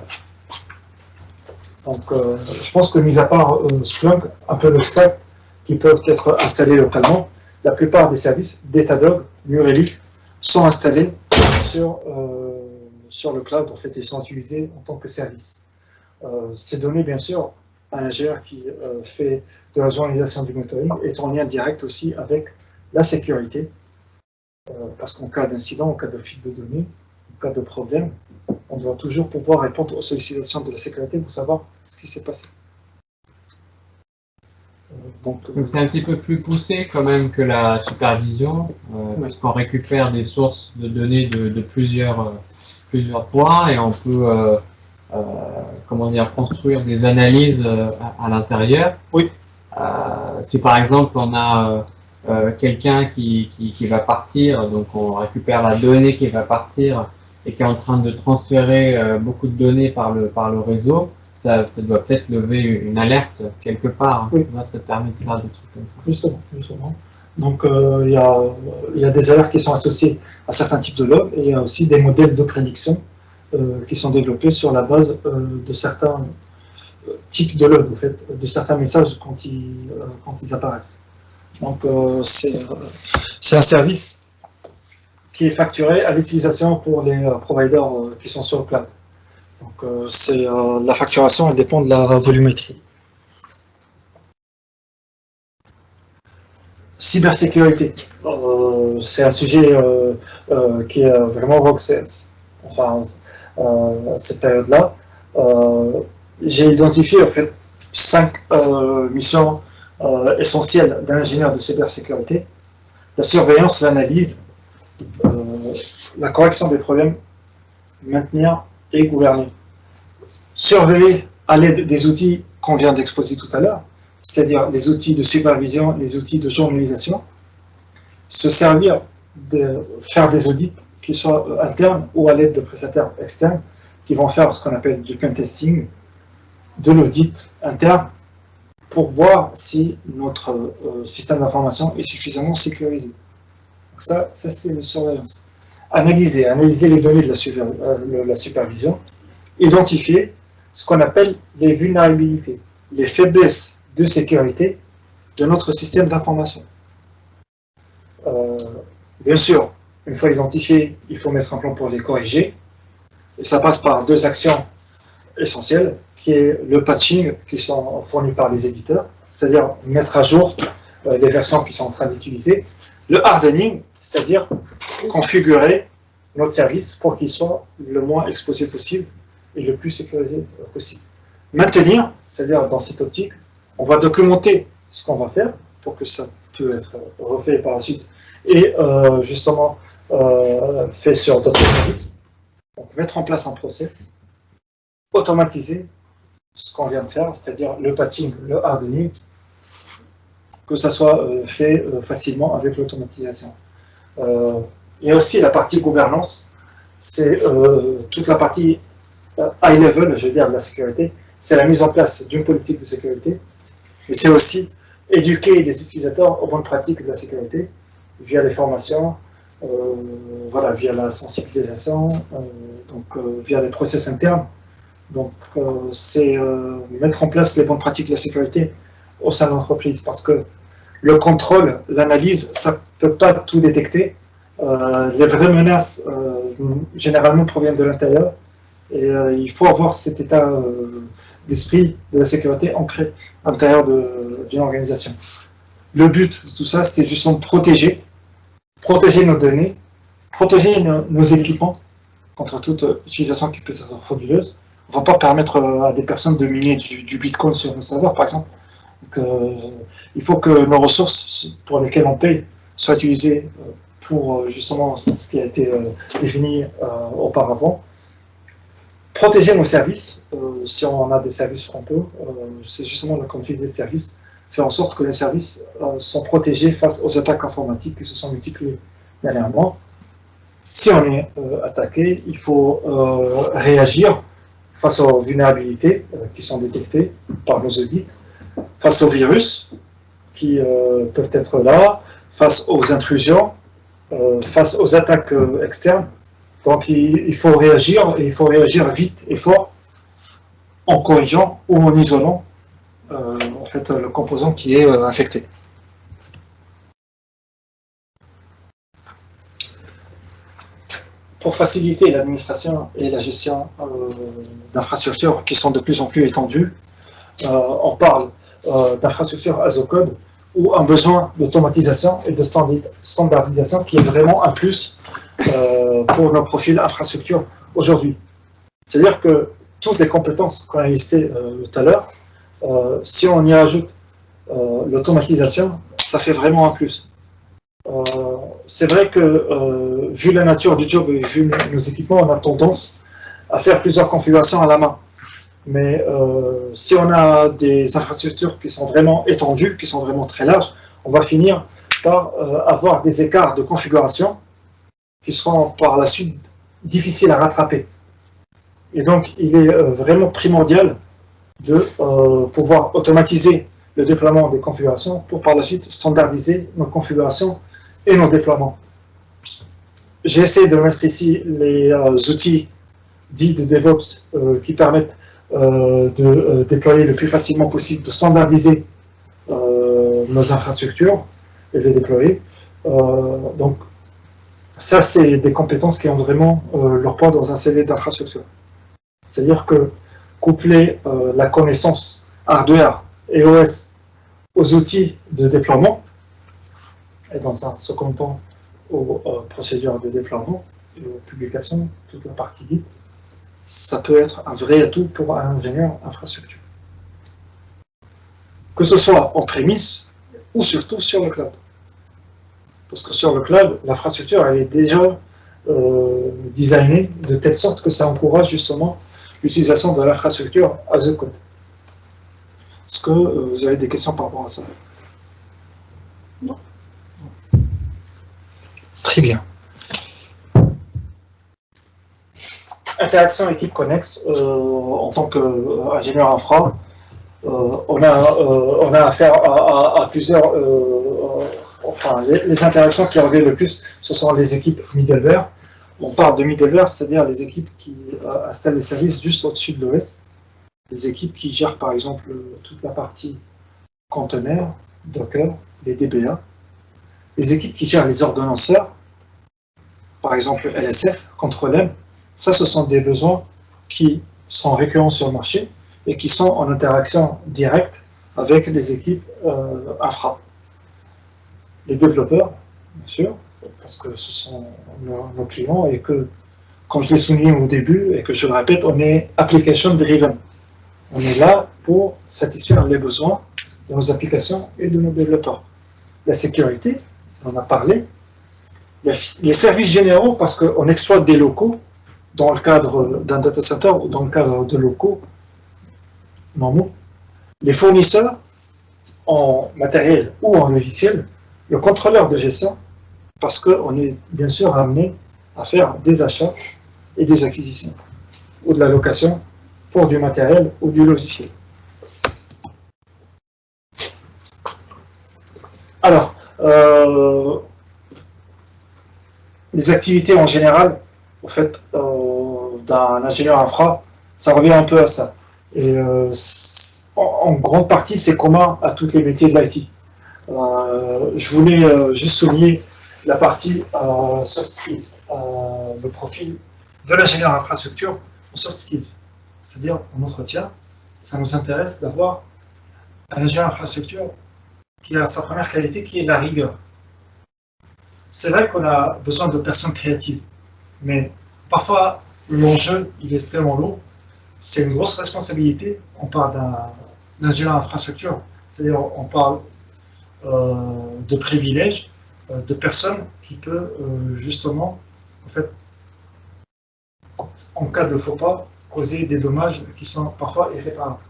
Donc je pense que mis à part Splunk, un peu le stack, qui peuvent être installés localement, la plupart des services, Datadog, New Relic, sont installés sur le cloud, en fait, et sont utilisés en tant que service. Ces données, bien sûr, un ingénieur qui fait de la journalisation du monitoring est en lien direct aussi avec la sécurité, parce qu'en cas d'incident, en cas de fuite de données, en cas de problème, on doit toujours pouvoir répondre aux sollicitations de la sécurité pour savoir ce qui s'est passé. Donc c'est un petit peu plus poussé quand même que la supervision, puisqu'on récupère des sources de données de plusieurs points et on peut comment dire, construire des analyses à l'intérieur. Oui. Si par exemple on a quelqu'un qui va partir, donc on récupère la donnée qui va partir et qui est en train de transférer beaucoup de données par le réseau, ça doit peut-être lever une alerte quelque part. Oui. Ça permet de faire des trucs comme ça. Justement. Donc il y a des alertes qui sont associées à certains types de logs, et il y a aussi des modèles de prédiction qui sont développés sur la base de certains types de logs, en fait, de certains messages quand ils apparaissent. Donc c'est un service qui est facturé à l'utilisation pour les providers qui sont sur le cloud. Donc la facturation, elle dépend de la volumétrie. Cybersécurité, c'est un sujet qui est vraiment rock enfin cette période-là. J'ai identifié en fait 5 missions essentielles d'un ingénieur de cybersécurité: la surveillance, l'analyse, la correction des problèmes, maintenir et gouverner. Surveiller à l'aide des outils qu'on vient d'exposer tout à l'heure, c'est-à-dire les outils de supervision, les outils de journalisation, se servir de faire des audits qui soient internes ou à l'aide de prestataires externes qui vont faire ce qu'on appelle du pentesting, de l'audit interne pour voir si notre système d'information est suffisamment sécurisé. Donc ça c'est une surveillance. Analyser les données de la supervision, identifier ce qu'on appelle les vulnérabilités, les faiblesses de sécurité de notre système d'information. Bien sûr, une fois identifiés, il faut mettre un plan pour les corriger, et ça passe par deux actions essentielles, qui est le patching qui sont fournis par les éditeurs, c'est-à-dire mettre à jour les versions qui sont en train d'utiliser, le hardening, c'est-à-dire configurer notre service pour qu'il soit le moins exposé possible et le plus sécurisé possible. Maintenir, c'est-à-dire dans cette optique, on va documenter ce qu'on va faire pour que ça peut être refait par la suite et justement fait sur d'autres services. Donc mettre en place un process, automatiser ce qu'on vient de faire, c'est-à-dire le patching, le hardening, que ça soit fait facilement avec l'automatisation. Et aussi la partie gouvernance, c'est toute la partie high level, je veux dire, de la sécurité, c'est la mise en place d'une politique de sécurité, mais c'est aussi éduquer les utilisateurs aux bonnes pratiques de la sécurité, via les formations, voilà, via la sensibilisation, via les process internes. Donc c'est mettre en place les bonnes pratiques de la sécurité au sein de l'entreprise, parce que le contrôle, l'analyse, ça ne peut pas tout détecter. Les vraies menaces, généralement, proviennent de l'intérieur, et il faut avoir cet état d'esprit de la sécurité ancré à l'intérieur d'une organisation. Le but de tout ça, c'est justement protéger nos données, protéger nos équipements contre toute utilisation qui peut être frauduleuse. On ne va pas permettre à des personnes de miner du Bitcoin sur nos serveurs, par exemple. Donc, il faut que nos ressources pour lesquelles on paye soient utilisées pour justement ce qui a été défini auparavant. Protéger nos services, si on a des services frontaux, c'est justement la continuité de service, faire en sorte que les services sont protégés face aux attaques informatiques qui se sont multipliées dernièrement. Si on est attaqué, il faut réagir face aux vulnérabilités qui sont détectées par nos audits, face aux virus qui peuvent être là, face aux intrusions, face aux attaques externes. Donc il faut réagir, et il faut réagir vite et fort en corrigeant ou en isolant en fait, le composant qui est infecté. Pour faciliter l'administration et la gestion d'infrastructures qui sont de plus en plus étendues, on parle d'infrastructures as a code ou un besoin d'automatisation et de standardisation qui est vraiment un plus pour nos profils infrastructures aujourd'hui. C'est-à-dire que toutes les compétences qu'on a listées tout à l'heure, si on y ajoute l'automatisation, ça fait vraiment un plus. C'est vrai que, vu la nature du job et vu nos équipements, on a tendance à faire plusieurs configurations à la main. Mais si on a des infrastructures qui sont vraiment étendues, qui sont vraiment très larges, on va finir par avoir des écarts de configuration qui seront par la suite difficiles à rattraper. Et donc, il est vraiment primordial de pouvoir automatiser le déploiement des configurations pour par la suite standardiser nos configurations et nos déploiements. J'ai essayé de mettre ici les outils dits de DevOps qui permettent de déployer le plus facilement possible, de standardiser nos infrastructures et de les déployer. Donc, ça, c'est des compétences qui ont vraiment leur poids dans un CV d'infrastructure. C'est-à-dire que coupler la connaissance hardware et OS aux outils de déploiement, et dans un second temps aux procédures de déploiement et aux publications, toute la partie Git, ça peut être un vrai atout pour un ingénieur infrastructure. Que ce soit en prémisse ou surtout sur le cloud. Parce que sur le cloud, l'infrastructure, elle est déjà designée de telle sorte que ça encourage justement l'utilisation de l'infrastructure as a code. Est-ce que vous avez des questions par rapport à ça? Non. Très bien. Interaction équipe connexe, en tant qu'ingénieur infra, on a affaire à plusieurs. Enfin, les interactions qui reviennent le plus, ce sont les équipes middleware. On parle de middleware, c'est-à-dire les équipes qui installent les services juste au-dessus de l'OS. Les équipes qui gèrent par exemple toute la partie conteneur, Docker, les DBA. Les équipes qui gèrent les ordonnanceurs, par exemple LSF, Control-M. Ça, ce sont des besoins qui sont récurrents sur le marché et qui sont en interaction directe avec les équipes infra. Les développeurs, bien sûr, parce que ce sont nos clients et que, comme je l'ai souligné au début et que je le répète, on est application driven. On est là pour satisfaire les besoins de nos applications et de nos développeurs. La sécurité, on en a parlé. Les services généraux, parce qu'on exploite des locaux dans le cadre d'un data center ou dans le cadre de locaux normaux. Les fournisseurs en matériel ou en logiciel, le contrôleur de gestion, parce qu'on est bien sûr amené à faire des achats et des acquisitions, ou de la location pour du matériel ou du logiciel. Alors, les activités en général, au fait, d'un ingénieur infra, ça revient un peu à ça. Et en grande partie, c'est commun à tous les métiers de l'IT. Je voulais juste souligner la partie soft skills, le profil de l'ingénieur infrastructure en soft skills. C'est-à-dire, en entretien, ça nous intéresse d'avoir un ingénieur infrastructure qui a sa première qualité, qui est la rigueur. C'est vrai qu'on a besoin de personnes créatives, mais parfois, l'enjeu, il est tellement lourd, c'est une grosse responsabilité. On parle d'un ingénieur infrastructure, c'est-à-dire on parle de privilèges, de personnes qui peuvent justement, en fait, en cas de faux pas, causer des dommages qui sont parfois irréparables.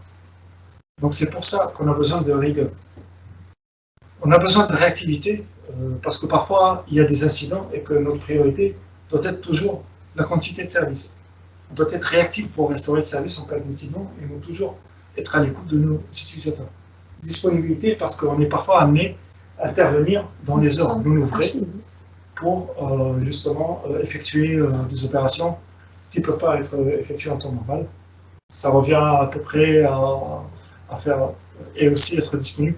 Donc c'est pour ça qu'on a besoin de rigueur. On a besoin de réactivité, parce que parfois il y a des incidents et que notre priorité doit être toujours la continuité de service. On doit être réactif pour restaurer le service en cas d'incident et non toujours être à l'écoute de nos utilisateurs. Disponibilité parce qu'on est parfois amené à intervenir dans les heures non ouvrées pour justement effectuer des opérations qui ne peuvent pas être effectuées en temps normal. Ça revient à peu près à faire et aussi être disponible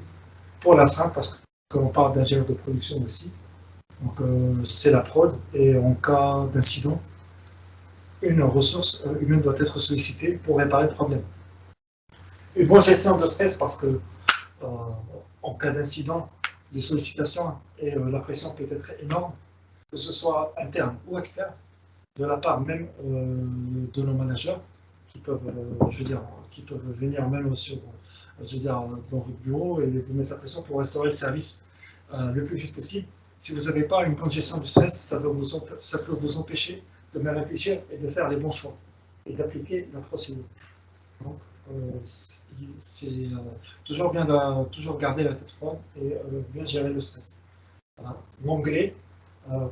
pour l'astreinte parce qu'on parle d'ingénieur de production aussi. Donc c'est la prod et en cas d'incident, une ressource humaine doit être sollicitée pour réparer le problème. Une bonne gestion de stress parce que en cas d'incident, les sollicitations et la pression peut être énorme, que ce soit interne ou externe, de la part même de nos managers qui peuvent, qui peuvent venir même sur, dans votre bureau et vous mettre la pression pour restaurer le service le plus vite possible. Si vous n'avez pas une bonne gestion du stress, ça peut vous empêcher de bien réfléchir et de faire les bons choix et d'appliquer la procédure. Donc, c'est toujours bien de toujours garder la tête froide et bien gérer le stress. Voilà. L'anglais,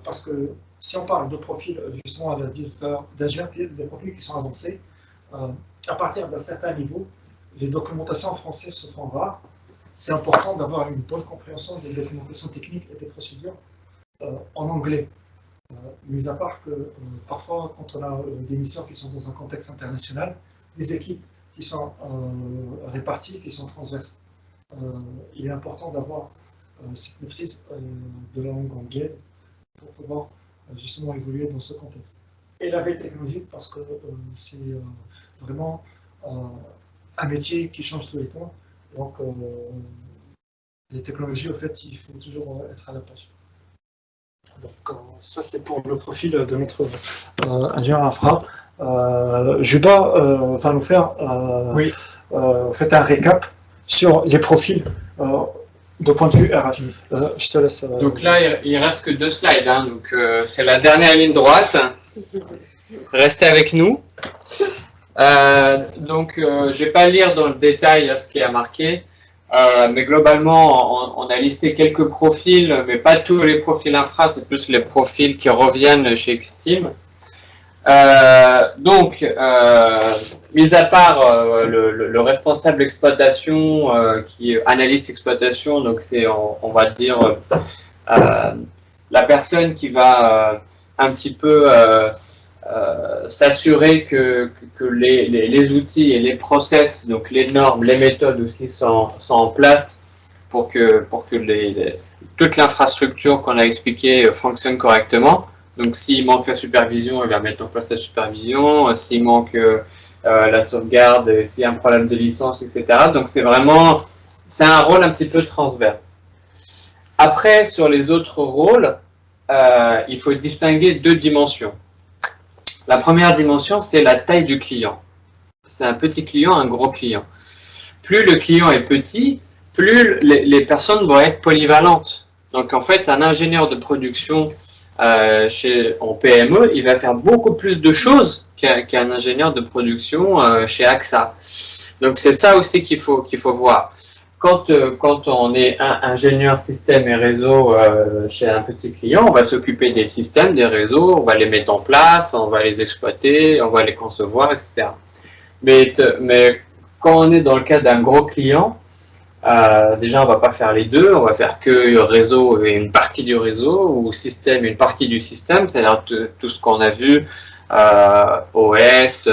parce que si on parle de profils, justement, on a dit tout à l'heure, d'ingénieurs, des profils qui sont avancés, à partir d'un certain niveau, les documentations en français se font rares. C'est important d'avoir une bonne compréhension des documentations techniques et des procédures en anglais. Mis à part que parfois, quand on a des missions qui sont dans un contexte international, des équipes qui sont réparties, qui sont transverses, il est important d'avoir cette maîtrise de la langue anglaise pour pouvoir justement évoluer dans ce contexte. Et la veille technologique, parce que c'est vraiment un métier qui change tous les temps. Donc, les technologies, au fait, il faut toujours être à la page. Donc, ça, c'est pour le profil de notre ingénieur infra. Juba va nous faire un récap sur les profils de point de vue RH. Je te laisse. Donc là, il reste que 2 slides, hein, donc c'est la dernière ligne droite. Restez avec nous. Donc, je vais pas lire dans le détail ce qui a marqué, mais globalement, on a listé quelques profils, mais pas tous les profils infra, c'est plus les profils qui reviennent chez Exteam. Donc, mis à part le responsable exploitation qui est analyste exploitation, donc c'est, on va dire, la personne qui va un petit peu s'assurer que les outils et les process, donc les normes, les méthodes aussi sont en place pour que toute l'infrastructure qu'on a expliquée fonctionne correctement. Donc s'il manque la supervision, il va mettre en place la supervision. S'il manque la sauvegarde, s'il y a un problème de licence, etc. Donc c'est un rôle un petit peu transverse. Après, sur les autres rôles, il faut distinguer 2 dimensions. La première dimension, c'est la taille du client. C'est un petit client, un gros client. Plus le client est petit, plus les personnes vont être polyvalentes. Donc en fait, un ingénieur de production en PME, il va faire beaucoup plus de choses qu'un ingénieur de production chez AXA. Donc c'est ça aussi qu'il faut voir. Quand on est ingénieur système et réseau chez un petit client, on va s'occuper des systèmes, des réseaux, on va les mettre en place, on va les exploiter, on va les concevoir, etc. Mais quand on est dans le cas d'un gros client, déjà on va pas faire les deux, on va faire que réseau et une partie du réseau, ou système et une partie du système, c'est-à-dire tout ce qu'on a vu, OS,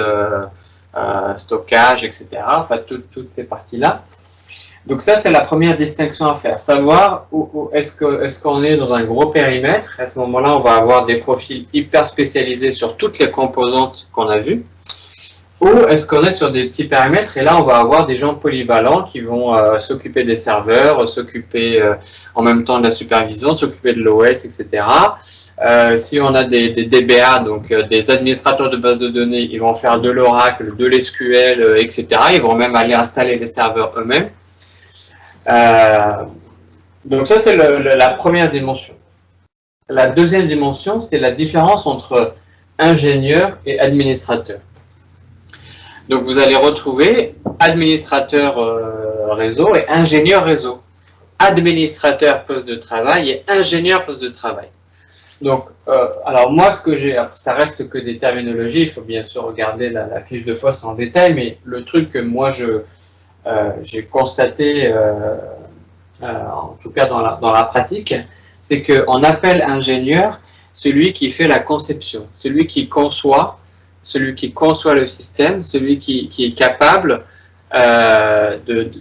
stockage, etc. Enfin toutes ces parties-là. Donc ça, c'est la première distinction à faire. Savoir où est-ce qu'on est dans un gros périmètre. À ce moment-là, on va avoir des profils hyper spécialisés sur toutes les composantes qu'on a vues. Ou est-ce qu'on est sur des petits périmètres, et là, on va avoir des gens polyvalents qui vont s'occuper des serveurs, s'occuper en même temps de la supervision, s'occuper de l'OS, etc. Si on a des DBA, donc des administrateurs de base de données, ils vont faire de l'Oracle, de l'SQL, etc. Ils vont même aller installer les serveurs eux-mêmes. Donc ça, c'est la première dimension. La deuxième dimension, c'est la différence entre ingénieur et administrateur. Donc vous allez retrouver administrateur réseau et ingénieur réseau. Administrateur poste de travail et ingénieur poste de travail. Donc, alors moi, ce que j'ai, ça reste que des terminologies, il faut bien sûr regarder la fiche de poste en détail, mais le truc que moi j'ai constaté, en tout cas dans la pratique, c'est qu'on appelle ingénieur celui qui fait la conception, celui qui conçoit le système, celui qui est capable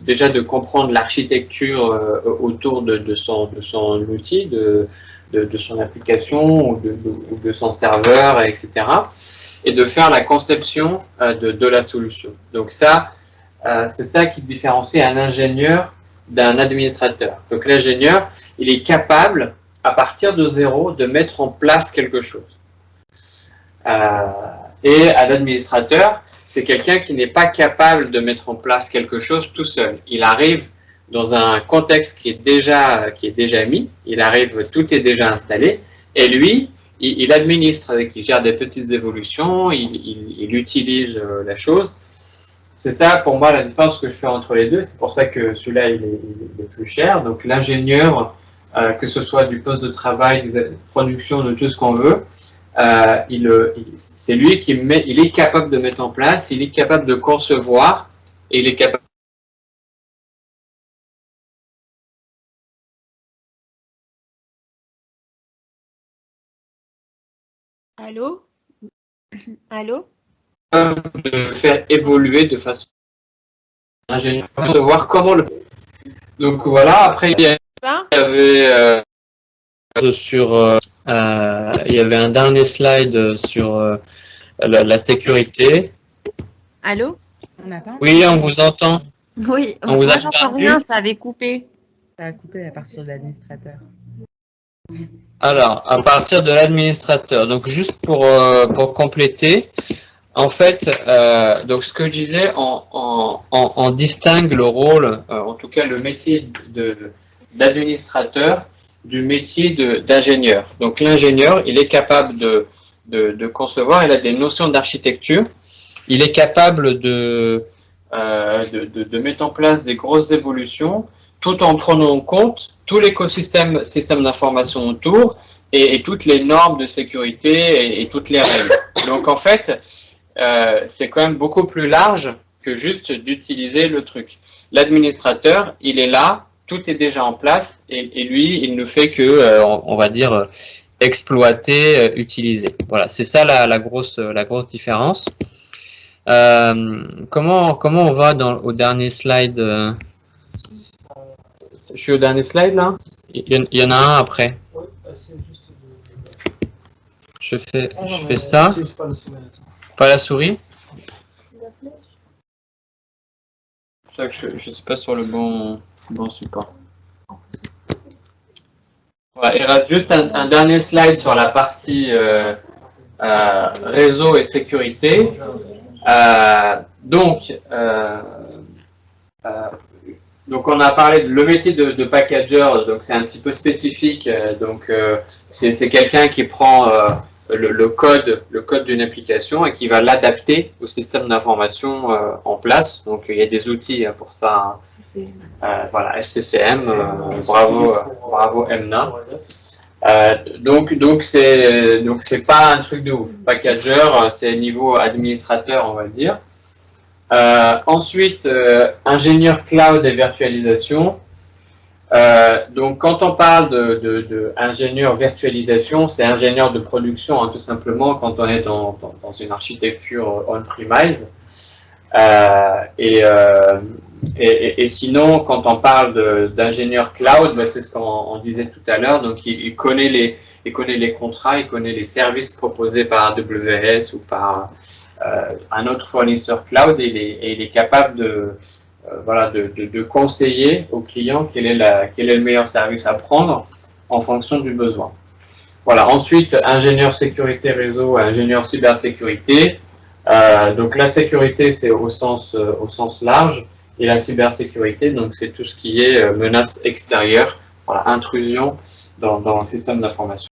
déjà de comprendre l'architecture autour de son outil, de son application ou de son serveur, etc. Et de faire la conception de la solution. Donc ça, c'est ça qui différencie un ingénieur d'un administrateur. Donc l'ingénieur, il est capable, à partir de zéro, de mettre en place quelque chose. Et à l'administrateur, c'est quelqu'un qui n'est pas capable de mettre en place quelque chose tout seul. Il arrive dans un contexte qui est déjà mis, il arrive, tout est déjà installé, et lui, il administre, il gère des petites évolutions, il utilise la chose. C'est ça, pour moi, la différence que je fais entre les deux. C'est pour ça que celui-là, il est plus cher. Donc, l'ingénieur, que ce soit du poste de travail, de production, de tout ce qu'on veut, c'est lui il est capable de mettre en place, il est capable de concevoir, et il est capable. Allô? Allô? De faire évoluer de façon ingénieuse, de voir comment le. Donc voilà, après il y avait il y avait un dernier slide sur la sécurité. Allô? Oui, on vous entend. Oui, on vous moi a j'entends rien, ça avait coupé. Ça a coupé à partir de l'administrateur. Alors, à partir de l'administrateur, donc juste pour compléter, en fait, donc ce que je disais, on distingue le rôle, en tout cas le métier d'administrateur du métier d'ingénieur. Donc l'ingénieur, il est capable de concevoir, il a des notions d'architecture, il est capable de mettre en place des grosses évolutions, tout en prenant en compte tout l'écosystème d'information autour et toutes les normes de sécurité et toutes les règles. Donc en fait, c'est quand même beaucoup plus large que juste d'utiliser le truc. L'administrateur, il est là, tout est déjà en place et lui, il ne fait que, on va dire, exploiter, utiliser. Voilà, c'est ça la grosse différence. Comment on va au dernier slide Je suis au dernier slide là. Il y en a un après. Je fais ça. Pas la souris. Je ne suis pas sur le bon support. Voilà, il reste juste un dernier slide sur la partie réseau et sécurité. Donc on a parlé de le métier de packager, donc c'est un petit peu spécifique. C'est quelqu'un qui prend le code d'une application et qui va l'adapter au système d'information en place. Donc il y a des outils pour ça. Voilà, SCCM, bravo Emna. Donc c'est pas un truc de ouf. Packager, c'est niveau administrateur, on va dire. Ensuite, ingénieur cloud et virtualisation. Donc quand on parle de ingénieur virtualisation, c'est ingénieur de production, hein, tout simplement, quand on est dans une architecture on-premise. Et sinon, quand on parle d'ingénieur cloud, c'est ce qu'on disait tout à l'heure, donc il connaît les contrats, il connaît les services proposés par AWS ou par un autre fournisseur cloud et il est capable de conseiller au client quel est le meilleur service à prendre en fonction du besoin. Voilà. Ensuite, ingénieur sécurité réseau, ingénieur cybersécurité. Donc la sécurité, c'est au sens large, et la cybersécurité, donc c'est tout ce qui est menace extérieure, voilà, intrusion dans le système d'information.